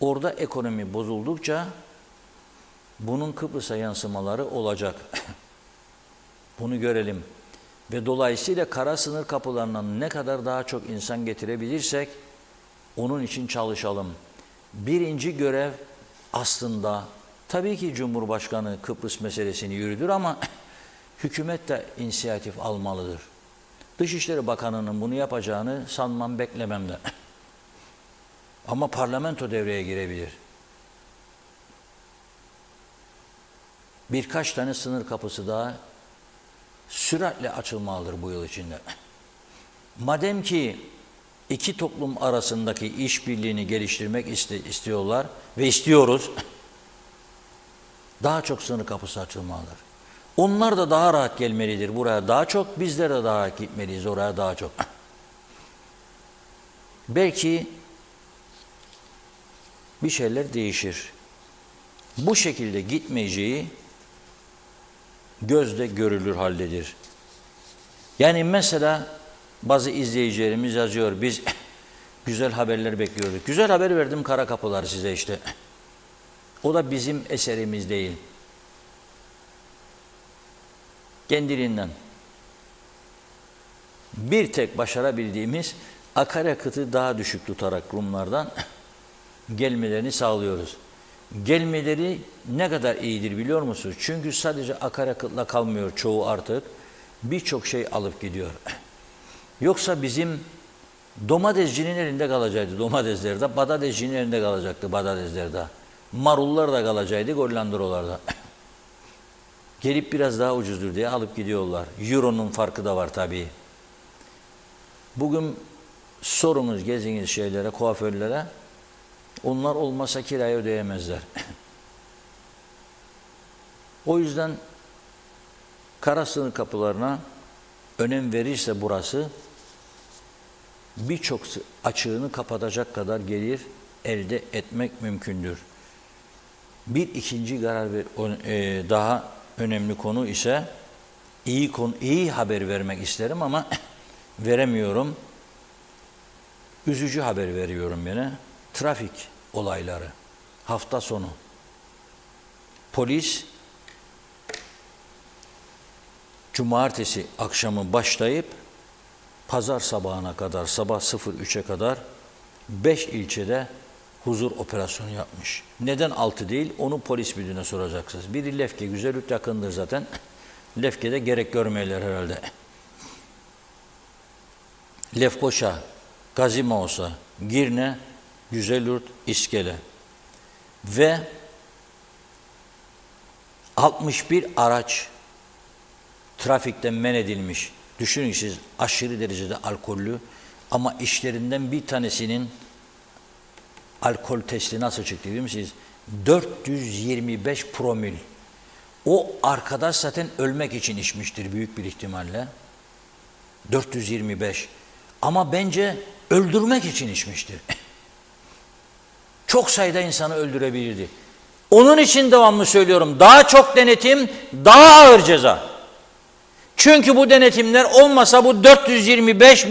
Orada ekonomi bozuldukça bunun Kıbrıs'a yansımaları olacak. Bunu görelim. Ve dolayısıyla kara sınır kapılarından ne kadar daha çok insan getirebilirsek onun için çalışalım. Birinci görev aslında tabii ki Cumhurbaşkanı Kıbrıs meselesini yürütür ama hükümet de inisiyatif almalıdır. Dışişleri Bakanı'nın bunu yapacağını sanmam, beklemem de. Ama parlamento devreye girebilir. Birkaç tane sınır kapısı daha süratle açılmalıdır bu yıl içinde. Madem ki iki toplum arasındaki işbirliğini geliştirmek istiyorlar ve istiyoruz, daha çok sınır kapısı açılmalıdır. Onlar da daha rahat gelmelidir buraya daha çok, bizler de daha rahat gitmeliyiz oraya daha çok. Belki bir şeyler değişir. Bu şekilde gitmeyeceği gözle görülür haldedir. Yani mesela bazı izleyicilerimiz yazıyor, biz güzel haberler bekliyorduk. Güzel haber verdim kara kapılar size işte. O da bizim eserimiz değil. Kendiliğinden. Bir tek başarabildiğimiz akaryakıtı daha düşük tutarak Rumlardan gelmelerini sağlıyoruz. Gelmeleri ne kadar iyidir biliyor musunuz? Çünkü sadece akaryakıtla kalmıyor çoğu artık. Birçok şey alıp gidiyor. Yoksa bizim domatescinin elinde kalacaktı domateslerde, patatescinin elinde kalacaktı patateslerde. Marullar da kalacaktı Gollandırolarda. Gelip biraz daha ucuzdur diye alıp gidiyorlar. Euro'nun farkı da var tabii. Bugün sorunuz geziniz şeylere, kuaförlere. Onlar olmasa kirayı ödeyemezler. O yüzden kara sınır kapılarına önem verirse burası birçok açığını kapatacak kadar gelir elde etmek mümkündür. Bir ikinci karar daha önemli konu ise iyi haber vermek isterim ama veremiyorum. Üzücü haber veriyorum yine. Trafik olayları. Hafta sonu. Polis cumartesi akşamı başlayıp pazar sabahına kadar, sabah 03'e kadar 5 ilçede huzur operasyonu yapmış. Neden 6 değil? Onu polis müdürüne soracaksınız. Biri Lefke, Güzelürt yakındır zaten. Lefke'de gerek görmeyeler herhalde. Lefkoşa, Gazimausa, Girne, Güzelürt, İskele ve 61 araç trafikten men edilmiş. Düşünün siz aşırı derecede alkollü ama işlerinden bir tanesinin alkol testi nasıl çıktı biliyor musunuz? 425 promil. O arkadaş zaten ölmek için içmiştir büyük bir ihtimalle. 425. Ama bence öldürmek için içmiştir. Çok sayıda insanı öldürebilirdi. Onun için devamlı söylüyorum. Daha çok denetim, daha ağır ceza. Çünkü bu denetimler olmasa bu 425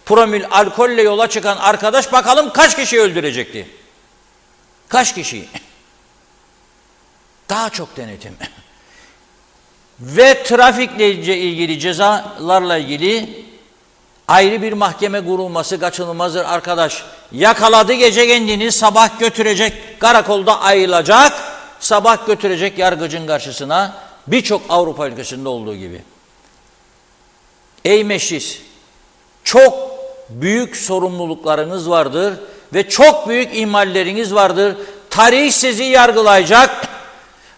promil alkolle yola çıkan arkadaş bakalım kaç kişi öldürecekti? Kaç kişi? Daha çok denetim. Ve trafikle ilgili cezalarla ilgili ayrı bir mahkeme kurulması kaçınılmazdır arkadaş. Yakaladı gece kendini sabah götürecek, karakolda ayılacak, sabah götürecek yargıcın karşısına birçok Avrupa ülkesinde olduğu gibi. Ey meclis, çok büyük sorumluluklarınız vardır ve çok büyük ihmalleriniz vardır. Tarih sizi yargılayacak.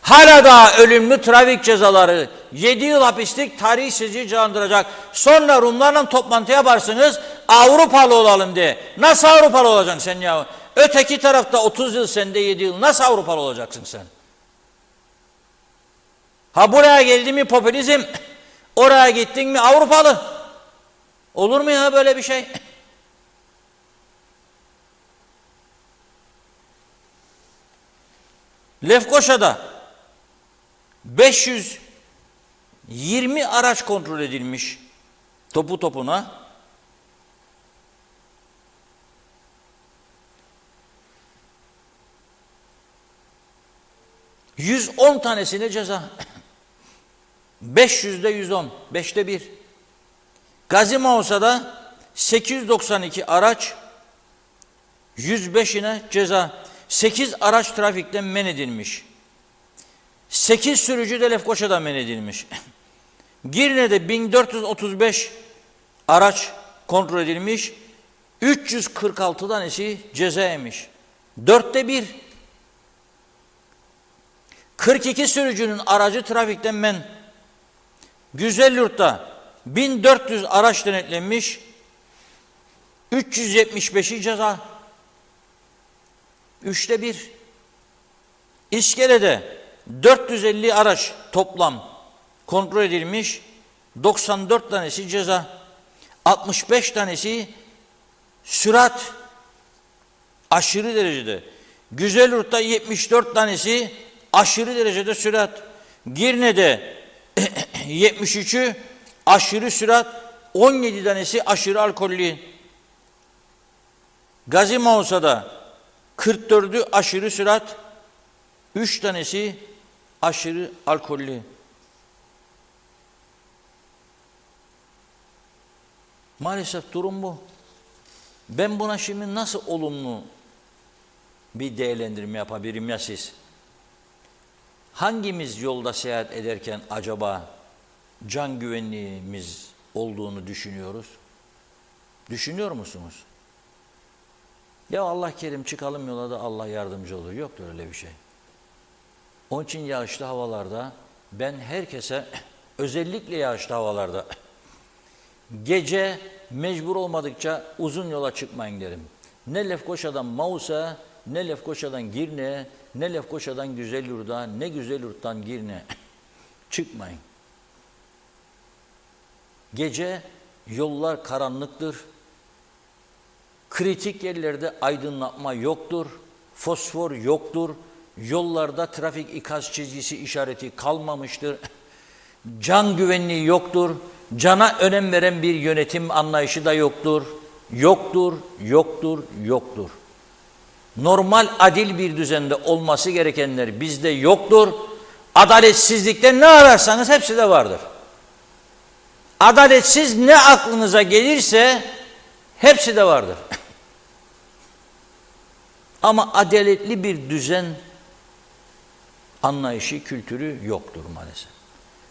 Hala da ölümlü trafik cezaları, 7 yıl hapislik tarih sizi candıracak. Sonra Rumlarla toplantı yaparsınız, Avrupalı olalım diye. Nasıl Avrupalı olacaksın sen ya? Öteki tarafta 30 yıl, sende 7 yıl. Nasıl Avrupalı olacaksın sen? Ha buraya geldi mi popülizm, oraya gittin mi Avrupalı. Olur mu ya böyle bir şey? Lefkoşa'da 520 araç kontrol edilmiş topu topuna. 110 tanesine ceza. 500'de 110, 5'te 1. Gazi Mausa'da 892 araç, 105'ine ceza. 8 araç trafikten men edilmiş. 8 sürücü de Lefkoşa'dan men edilmiş. Girne'de 1435 araç kontrol edilmiş. 346 tanesi ceza yemiş. 4'te 1. 42 sürücünün aracı trafikten men. Güzelyurt'ta 1400 araç denetlenmiş. 375'i ceza. 3'te 1. İskele'de 450 araç toplam kontrol edilmiş. 94 tanesi ceza. 65 tanesi sürat aşırı derecede. Güzelyurt'ta 74 tanesi aşırı derecede sürat. Girne'de 73'ü aşırı sürat, 17 tanesi aşırı alkollü. Gazi Mausa'da 44'ü aşırı sürat, 3 tanesi aşırı alkollü. Maalesef durum bu. Ben buna şimdi nasıl olumlu bir değerlendirme yapabilirim ya siz? Hangimiz yolda seyahat ederken acaba can güvenliğimiz olduğunu düşünüyoruz? Düşünüyor musunuz? Ya Allah kerim çıkalım yola da Allah yardımcı olur. Yoktur öyle bir şey. Onun için yağışlı havalarda ben herkese özellikle yağışlı havalarda gece mecbur olmadıkça uzun yola çıkmayın derim. Ne Lefkoşa'dan Mausa, ne Lefkoşa'dan Girne, ne Lefkoşa'dan Güzelyurt'a, ne Güzelyurt'tan Girne çıkmayın. Gece yollar karanlıktır. Kritik yerlerde aydınlatma yoktur. Fosfor yoktur. Yollarda trafik ikaz çizgisi işareti kalmamıştır. Can güvenliği yoktur. Cana önem veren bir yönetim anlayışı da yoktur. Yoktur, yoktur, yoktur. Normal adil bir düzende olması gerekenler bizde yoktur. Adaletsizlikte ne ararsanız hepsi de vardır. Adaletsiz ne aklınıza gelirse hepsi de vardır. Ama adaletli bir düzen anlayışı, kültürü yoktur maalesef.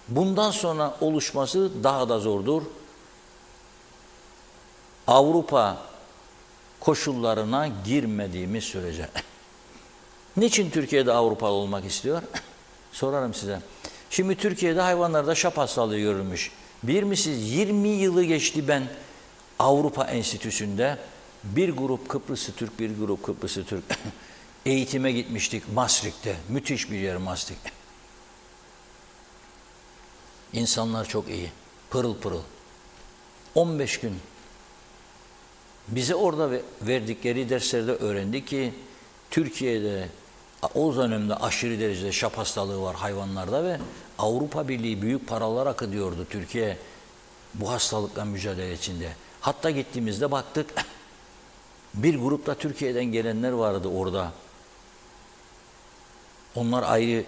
Bundan sonra oluşması daha da zordur. Avrupa koşullarına girmediğimiz sürece. Niçin Türkiye'de Avrupalı olmak istiyor? Sorarım size. Şimdi Türkiye'de hayvanlarda şap hastalığı görülmüş. Bir mi siz 20 yılı geçti ben Avrupa Enstitüsü'nde bir grup Kıbrıslı Türk, bir grup Kıbrıslı Türk eğitime gitmiştik Maastricht'te. Müthiş bir yer Maastricht. İnsanlar çok iyi, pırıl pırıl. 15 gün bize orada verdikleri derslerde öğrendik ki Türkiye'de o dönemde aşırı derecede şap hastalığı var hayvanlarda ve Avrupa Birliği büyük paralar akıtıyordu Türkiye bu hastalıkla mücadele içinde. Hatta gittiğimizde baktık bir grupta Türkiye'den gelenler vardı orada. Onlar ayrı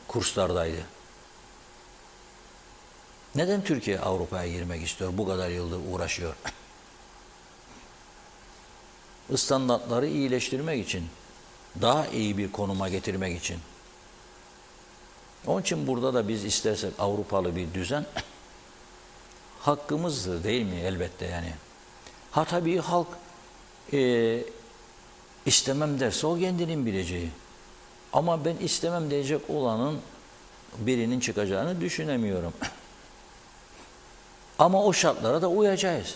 kurslardaydı. Neden Türkiye Avrupa'ya girmek istiyor? Bu kadar yıldır uğraşıyor. Standartları iyileştirmek için, daha iyi bir konuma getirmek için. Onun için burada da biz istersek Avrupalı bir düzen hakkımızdır değil mi elbette yani. Ha tabii halk istemem derse o kendinin bileceği. Ama ben istemem diyecek olanın birinin çıkacağını düşünemiyorum. Ama o şartlara da uyacağız.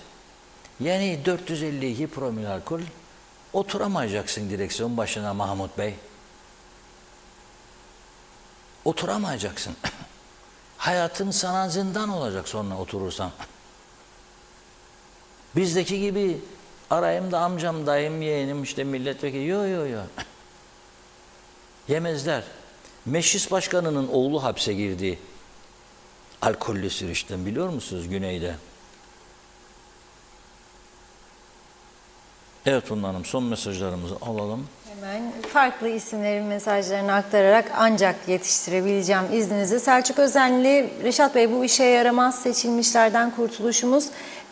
Yani 452 promil alkol oturamayacaksın direksiyon başına Mahmut Bey. Oturamayacaksın. Hayatın sana zindan olacak sonra oturursan. Bizdeki gibi arayayım da amcam, dayım, yeğenim işte milletvekili. Yok. Yemezler. Meclis Başkanı'nın oğlu hapse girdi. Alkollü sürüşten, biliyor musunuz, güneyde? Evet Funda Hanım, son mesajlarımızı alalım. Hemen farklı isimlerin mesajlarını aktararak ancak yetiştirebileceğim izninizle. Selçuk Özenli, Reşat Bey, bu işe yaramaz, seçilmişlerden kurtuluşumuz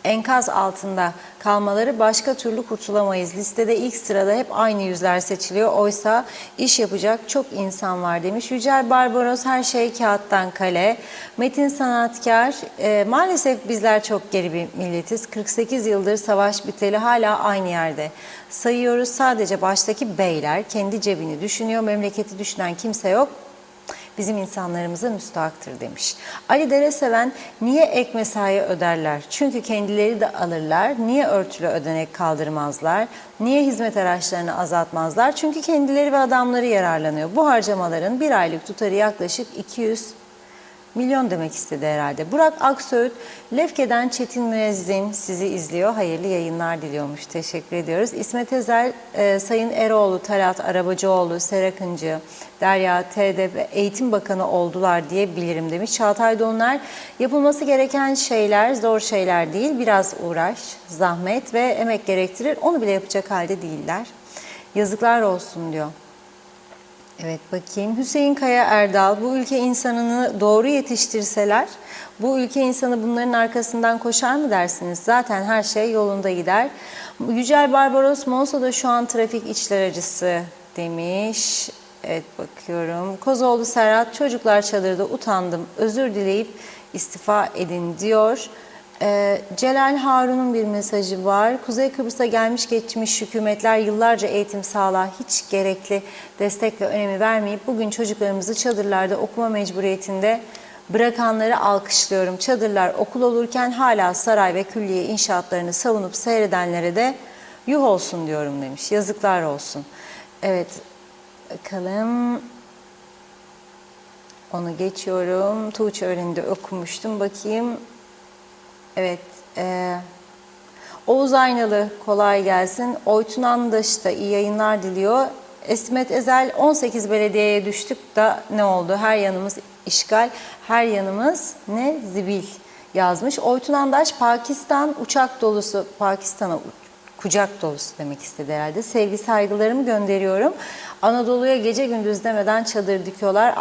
enkaz altında kalmaları, başka türlü kurtulamayız. Listede ilk sırada hep aynı yüzler seçiliyor. Oysa iş yapacak çok insan var demiş. Yücel Barbaros, her şey kağıttan kale. Metin Sanatkar, maalesef bizler çok geri bir milletiz. 48 yıldır savaş biteli hala aynı yerde. Sayıyoruz, sadece baştaki beyler kendi cebini düşünüyor. Memleketi düşünen kimse yok. Bizim insanlarımıza müstahaktır demiş. Ali Dereseven, niye ek mesai öderler? Çünkü kendileri de alırlar. Niye örtülü ödenek kaldırmazlar? Niye hizmet araçlarını azaltmazlar? Çünkü kendileri ve adamları yararlanıyor. Bu harcamaların bir aylık tutarı yaklaşık 200 milyon demek istedi herhalde. Burak Aksöğüt, Lefke'den Çetin Müezzin sizi izliyor. Hayırlı yayınlar diliyormuş. Teşekkür ediyoruz. İsmet Ezel, Sayın Eroğlu, Talat Arabacıoğlu, Serakıncı, Derya TDP Eğitim Bakanı oldular diyebilirim demiş. Çağatay Donlar, yapılması gereken şeyler zor şeyler değil. Biraz uğraş, zahmet ve emek gerektirir. Onu bile yapacak halde değiller. Yazıklar olsun diyor. Evet, bakayım. Hüseyin Kaya Erdal, bu ülke insanını doğru yetiştirseler, bu ülke insanı bunların arkasından koşar mı dersiniz? Zaten her şey yolunda gider. Yücel Barbaros, Monsa'da şu an trafik içler acısı demiş. Evet, bakıyorum. Kozoğlu Serhat, çocuklar çadırda, utandım, özür dileyip istifa edin diyor. Celal Harun'un bir mesajı var. Kuzey Kıbrıs'a gelmiş geçmiş hükümetler yıllarca eğitim sağlığa hiç gerekli destek ve önemi vermeyip bugün çocuklarımızı çadırlarda okuma mecburiyetinde bırakanları alkışlıyorum. Çadırlar okul olurken hala saray ve külliye inşaatlarını savunup seyredenlere de yuh olsun diyorum demiş. Yazıklar olsun. Evet, bakalım. Onu geçiyorum. Tuğçe Öğren'de okumuştum. Bakayım. Evet, Oğuz Aynalı, kolay gelsin. Oytun Andaş da iyi yayınlar diliyor. Esmet Ezel, 18 belediyeye düştük da ne oldu? Her yanımız işgal, her yanımız ne zibil yazmış. Oytun Andaş, Pakistan uçak dolusu, Pakistan'a kucak dolusu demek istedi herhalde. Sevgi saygılarımı gönderiyorum. Anadolu'ya gece gündüz demeden çadır dikiyorlar.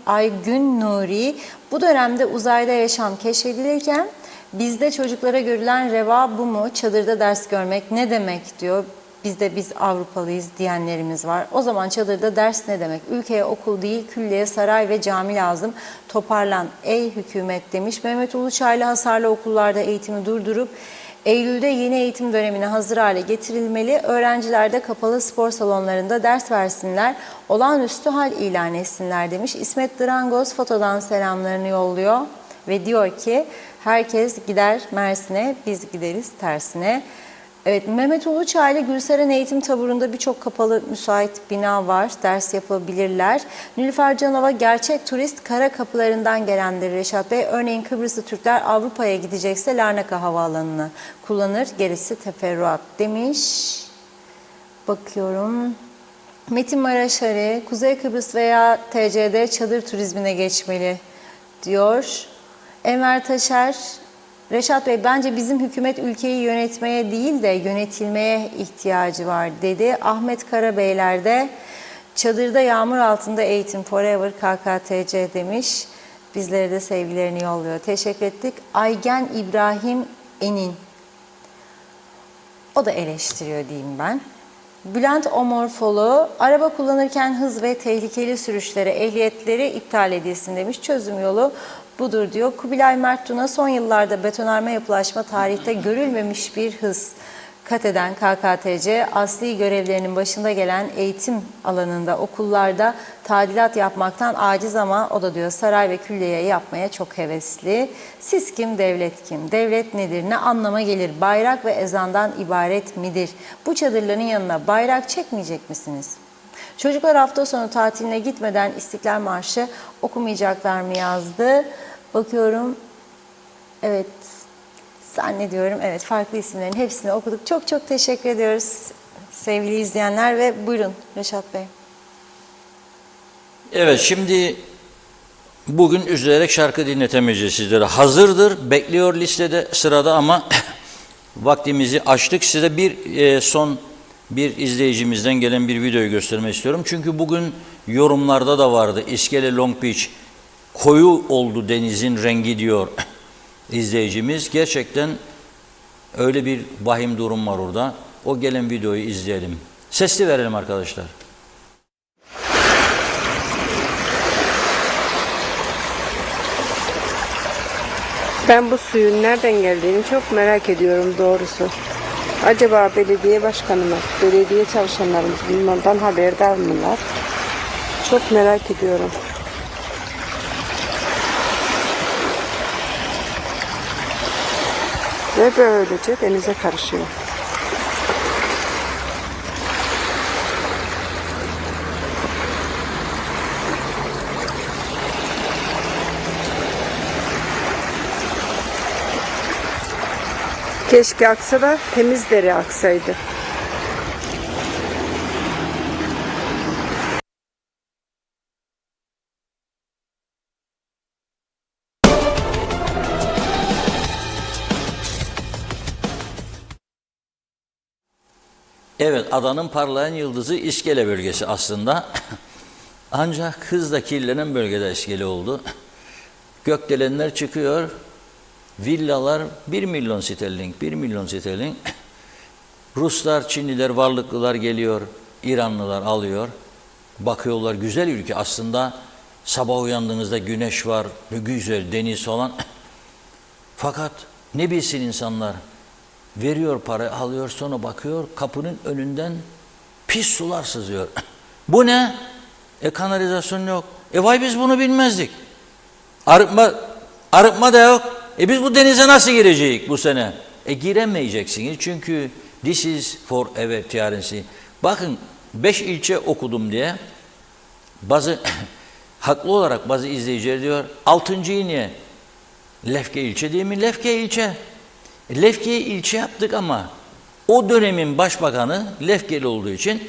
Aygün Nuri, bu dönemde uzayda yaşam keşfedilirken bizde çocuklara görülen reva bu mu? Çadırda ders görmek ne demek diyor. Biz Avrupalıyız diyenlerimiz var. O zaman çadırda ders ne demek? Ülkeye okul değil, külliye, saray ve cami lazım. Toparlan ey hükümet demiş. Mehmet Uluçaylı, hasarlı okullarda eğitimi durdurup Eylül'de yeni eğitim dönemine hazır hale getirilmeli. Öğrenciler de kapalı spor salonlarında ders versinler. Olağanüstü hal ilan etsinler demiş. İsmet Drangoz fotodan selamlarını yolluyor ve diyor ki herkes gider Mersin'e, biz gideriz tersine. Evet, Mehmet Uluçaylı, Gülseren Eğitim Taburu'nda birçok kapalı müsait bina var. Ders yapabilirler. Nilüfer Canova, gerçek turist kara kapılarından gelendir Reşat Bey. Örneğin Kıbrıslı Türkler Avrupa'ya gidecekse Larnaka Havaalanı'nı kullanır. Gerisi teferruat demiş. Bakıyorum. Metin Maraşari, Kuzey Kıbrıs veya TC'de çadır turizmine geçmeli diyor. Enver Taşer, Reşat Bey, bence bizim hükümet ülkeyi yönetmeye değil de yönetilmeye ihtiyacı var dedi. Ahmet Karabeyler de çadırda yağmur altında eğitim forever KKTC demiş. Bizlere de sevgilerini yolluyor. Teşekkür ettik. Aygen İbrahim Enin, o da eleştiriyor diyeyim ben. Bülent Omorfolu, araba kullanırken hız ve tehlikeli sürüşlere ehliyetleri iptal edilsin demiş. Çözüm yolu budur diyor. Kubilay Mert Tuna, son yıllarda betonarme yapılaşma tarihte görülmemiş bir hız kat eden KKTC, asli görevlerinin başında gelen eğitim alanında okullarda tadilat yapmaktan aciz ama o da diyor saray ve külliye yapmaya çok hevesli. Siz kim, devlet kim? Devlet nedir? Ne anlama gelir? Bayrak ve ezandan ibaret midir? Bu çadırların yanına bayrak çekmeyecek misiniz? Çocuklar hafta sonu tatiline gitmeden İstiklal Marşı okumayacaklar mı yazdı. Bakıyorum. Evet. Zannediyorum. Evet, farklı isimlerin hepsini okuduk. Çok çok teşekkür ediyoruz sevgili izleyenler ve buyurun Reşat Bey. Evet, şimdi bugün üzülerek şarkı dinletemeyeceğiz sizlere. Hazırdır, bekliyor listede, sırada ama vaktimizi açtık. Size son bir izleyicimizden gelen bir videoyu göstermek istiyorum. Çünkü bugün yorumlarda da vardı. İskele Long Beach koyu oldu denizin rengi diyor izleyicimiz. Gerçekten öyle bir vahim durum var orada. O gelen videoyu izleyelim. Sesli verelim arkadaşlar. Ben bu suyun nereden geldiğini çok merak ediyorum doğrusu. Acaba belediye başkanımız, belediye çalışanlarımız bunlardan haberdar mılar? Çok merak ediyorum. Ve böylece denize karışıyor. Keşke aksa da temiz dere aksaydı. Evet, adanın parlayan yıldızı İskele bölgesi aslında. Ancak hızla kirlenen bölgede İskele oldu. Gökdelenler çıkıyor. Villalar 1 milyon sterlin, 1 milyon sterlin. Ruslar, Çinliler, varlıklılar geliyor. İranlılar alıyor. Bakıyorlar, güzel ülke aslında. Sabah uyandığınızda güneş var, güzel deniz falan. Fakat ne bilsin insanlar. Veriyor para, alıyor, sonra bakıyor kapının önünden pis sular sızıyor. Bu ne? Kanalizasyon yok. Vay biz bunu bilmezdik. Arıtma da yok. Biz bu denize nasıl gireceğiz bu sene? Giremeyeceksiniz çünkü this is forever tiyarensi. Bakın 5 ilçe okudum diye bazı haklı olarak bazı izleyiciler diyor 6.'yı niye? Lefke ilçe değil mi? Lefke ilçe. Lefke'yi ilçe yaptık ama o dönemin başbakanı Lefkeli olduğu için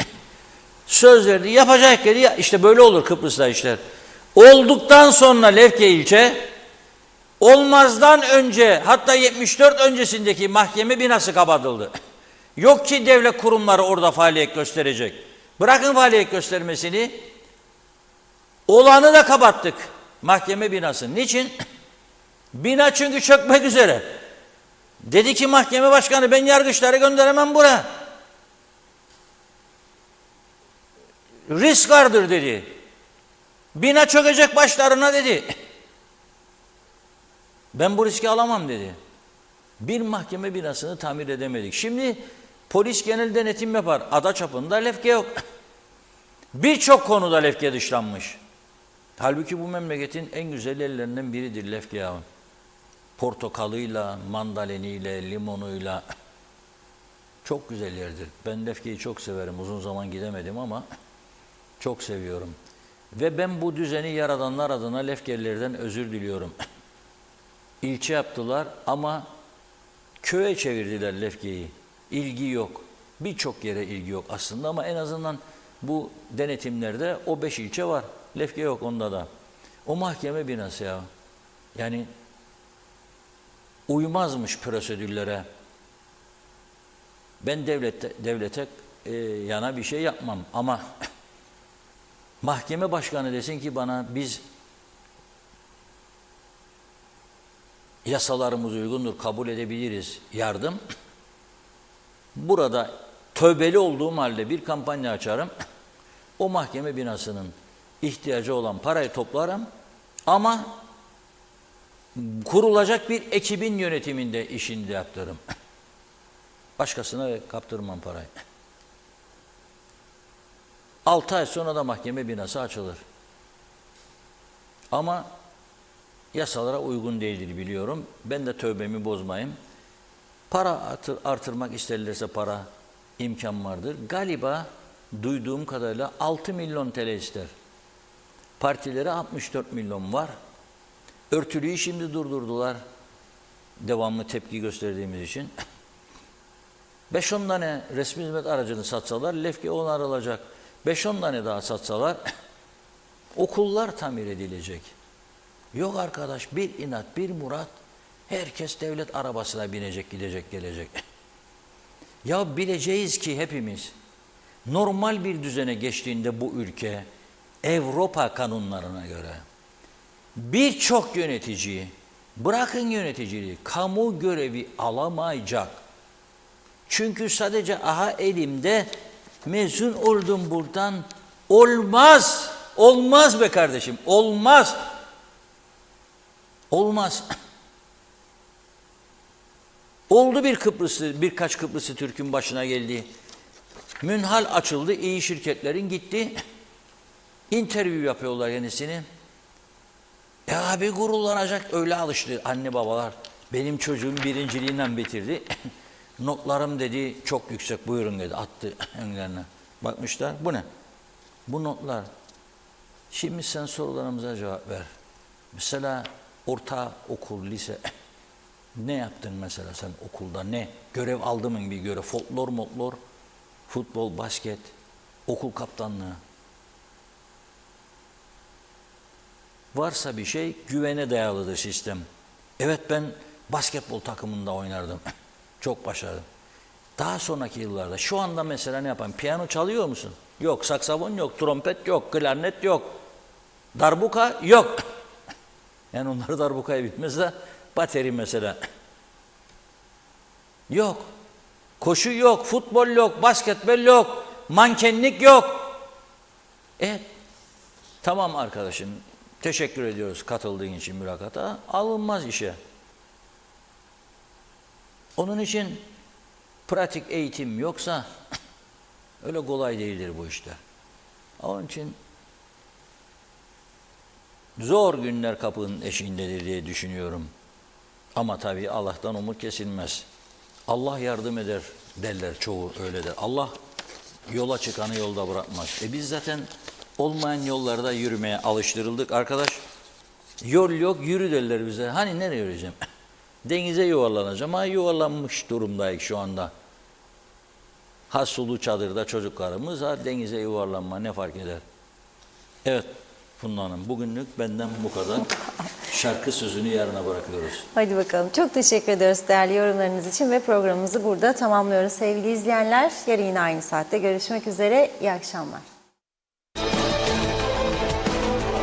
söz verdi. Yapacak dedi. İşte böyle olur Kıbrıs'ta işler. Olduktan sonra Lefke ilçe olmazdan önce hatta 74 öncesindeki mahkeme binası kapatıldı. Yok ki devlet kurumları orada faaliyet gösterecek. Bırakın faaliyet göstermesini. Olanı da kapattık. Mahkeme binası. Niçin? Bina çünkü çökmek üzere. Dedi ki mahkeme başkanı ben yargıçları gönderemem buraya. Risk vardır dedi. Bina çökecek başlarına dedi. Ben bu riski alamam dedi. Bir mahkeme binasını tamir edemedik. Şimdi polis genel denetim yapar. Ada çapında lefke yok. Birçok konuda lefke dışlanmış. Halbuki bu memleketin en güzel yerlerinden biridir lefke yağı. Portakalıyla, mandaliniyle, limonuyla çok güzel yerdir. Ben Lefke'yi çok severim. Uzun zaman gidemedim ama çok seviyorum. Ve ben bu düzeni yaradanlar adına Lefkelilerden özür diliyorum. İlçe yaptılar ama köye çevirdiler Lefke'yi. İlgi yok. Birçok yere ilgi yok aslında ama en azından bu denetimlerde o 5 ilçe var. Lefke yok onda da. O mahkeme binası ya. Yani uymazmış prosedürlere. Ben devlete yana bir şey yapmam ama mahkeme başkanı desin ki bana biz yasalarımız uygundur, kabul edebiliriz yardım. Burada tövbeli olduğum halde bir kampanya açarım. O mahkeme binasının ihtiyacı olan parayı toplarım ama kurulacak bir ekibin yönetiminde işini de yaptırırım. Başkasına kaptırmam parayı. 6 ay sonra da mahkeme binası açılır. Ama yasalara uygun değildir biliyorum. Ben de tövbemi bozmayayım. Para artırmak isterlerse para imkan vardır. Galiba duyduğum kadarıyla 6 milyon TL ister. Partilere 64 milyon var. Örtülüyü şimdi durdurdular. Devamlı tepki gösterdiğimiz için. 5-10 tane resmi hizmet aracını satsalar Lefke onarılacak. 5-10 tane daha satsalar Okullar tamir edilecek. Yok arkadaş, bir inat, bir murat. Herkes devlet arabasına binecek, gidecek, gelecek. Ya bileceğiz ki hepimiz normal bir düzene geçtiğinde bu ülke Avrupa kanunlarına göre birçok yönetici, bırakın yöneticiliği, kamu görevi alamayacak. Çünkü sadece aha elimde mezun oldum buradan, olmaz. Olmaz be kardeşim, olmaz. Olmaz. Oldu birkaç Kıbrıslı Türk'ün başına geldi. Münhal açıldı, iyi şirketlerin gitti. Interview yapıyorlar yenisini. Abi gururlanacak, öyle alıştı anne babalar. Benim çocuğum birinciliğinden bitirdi. Notlarım dedi çok yüksek, buyurun dedi, attı önlerine. Bakmışlar, bu ne? Bu notlar. Şimdi sen sorularımıza cevap ver. Mesela ortaokul, lise ne yaptın mesela sen okulda, ne? Görev aldın mı bir görev? Folklor, motlor, futbol, basket, okul kaptanlığı. Varsa bir şey, güvene dayalıdır sistem. Evet, ben basketbol takımında oynardım. Çok başardım. Daha sonraki yıllarda, şu anda mesela ne yapayım? Piyano çalıyor musun? Yok. Saksafon yok, trompet yok, klarnet yok. Darbuka yok. Yani onlar darbukaya bitmez de bateri mesela. Yok. Koşu yok, futbol yok, basketbol yok, mankenlik yok. Evet. Tamam arkadaşım. Teşekkür ediyoruz katıldığın için mülakata. Alınmaz işe. Onun için pratik eğitim yoksa öyle kolay değildir bu işler. Onun için zor günler kapının eşiğindedir diye düşünüyorum. Ama tabii Allah'tan umut kesilmez. Allah yardım eder derler, çoğu öyle der. Allah yola çıkanı yolda bırakmaz. Biz zaten olmayan yollarda yürümeye alıştırıldık arkadaş. Yol yok, yürü derler bize. Hani nereye yürüyeceğim? Denize yuvarlanacağım. Ha, yuvarlanmış durumdayız şu anda. Ha sulu çadırda çocuklarımız, ha denize yuvarlanma, ne fark eder? Evet Funda Hanım, bugünlük benden bu kadar. Şarkı sözünü yarına bırakıyoruz. Hadi bakalım. Çok teşekkür ediyoruz değerli yorumlarınız için ve programımızı burada tamamlıyoruz sevgili izleyenler. Yarın yine aynı saatte görüşmek üzere. İyi akşamlar.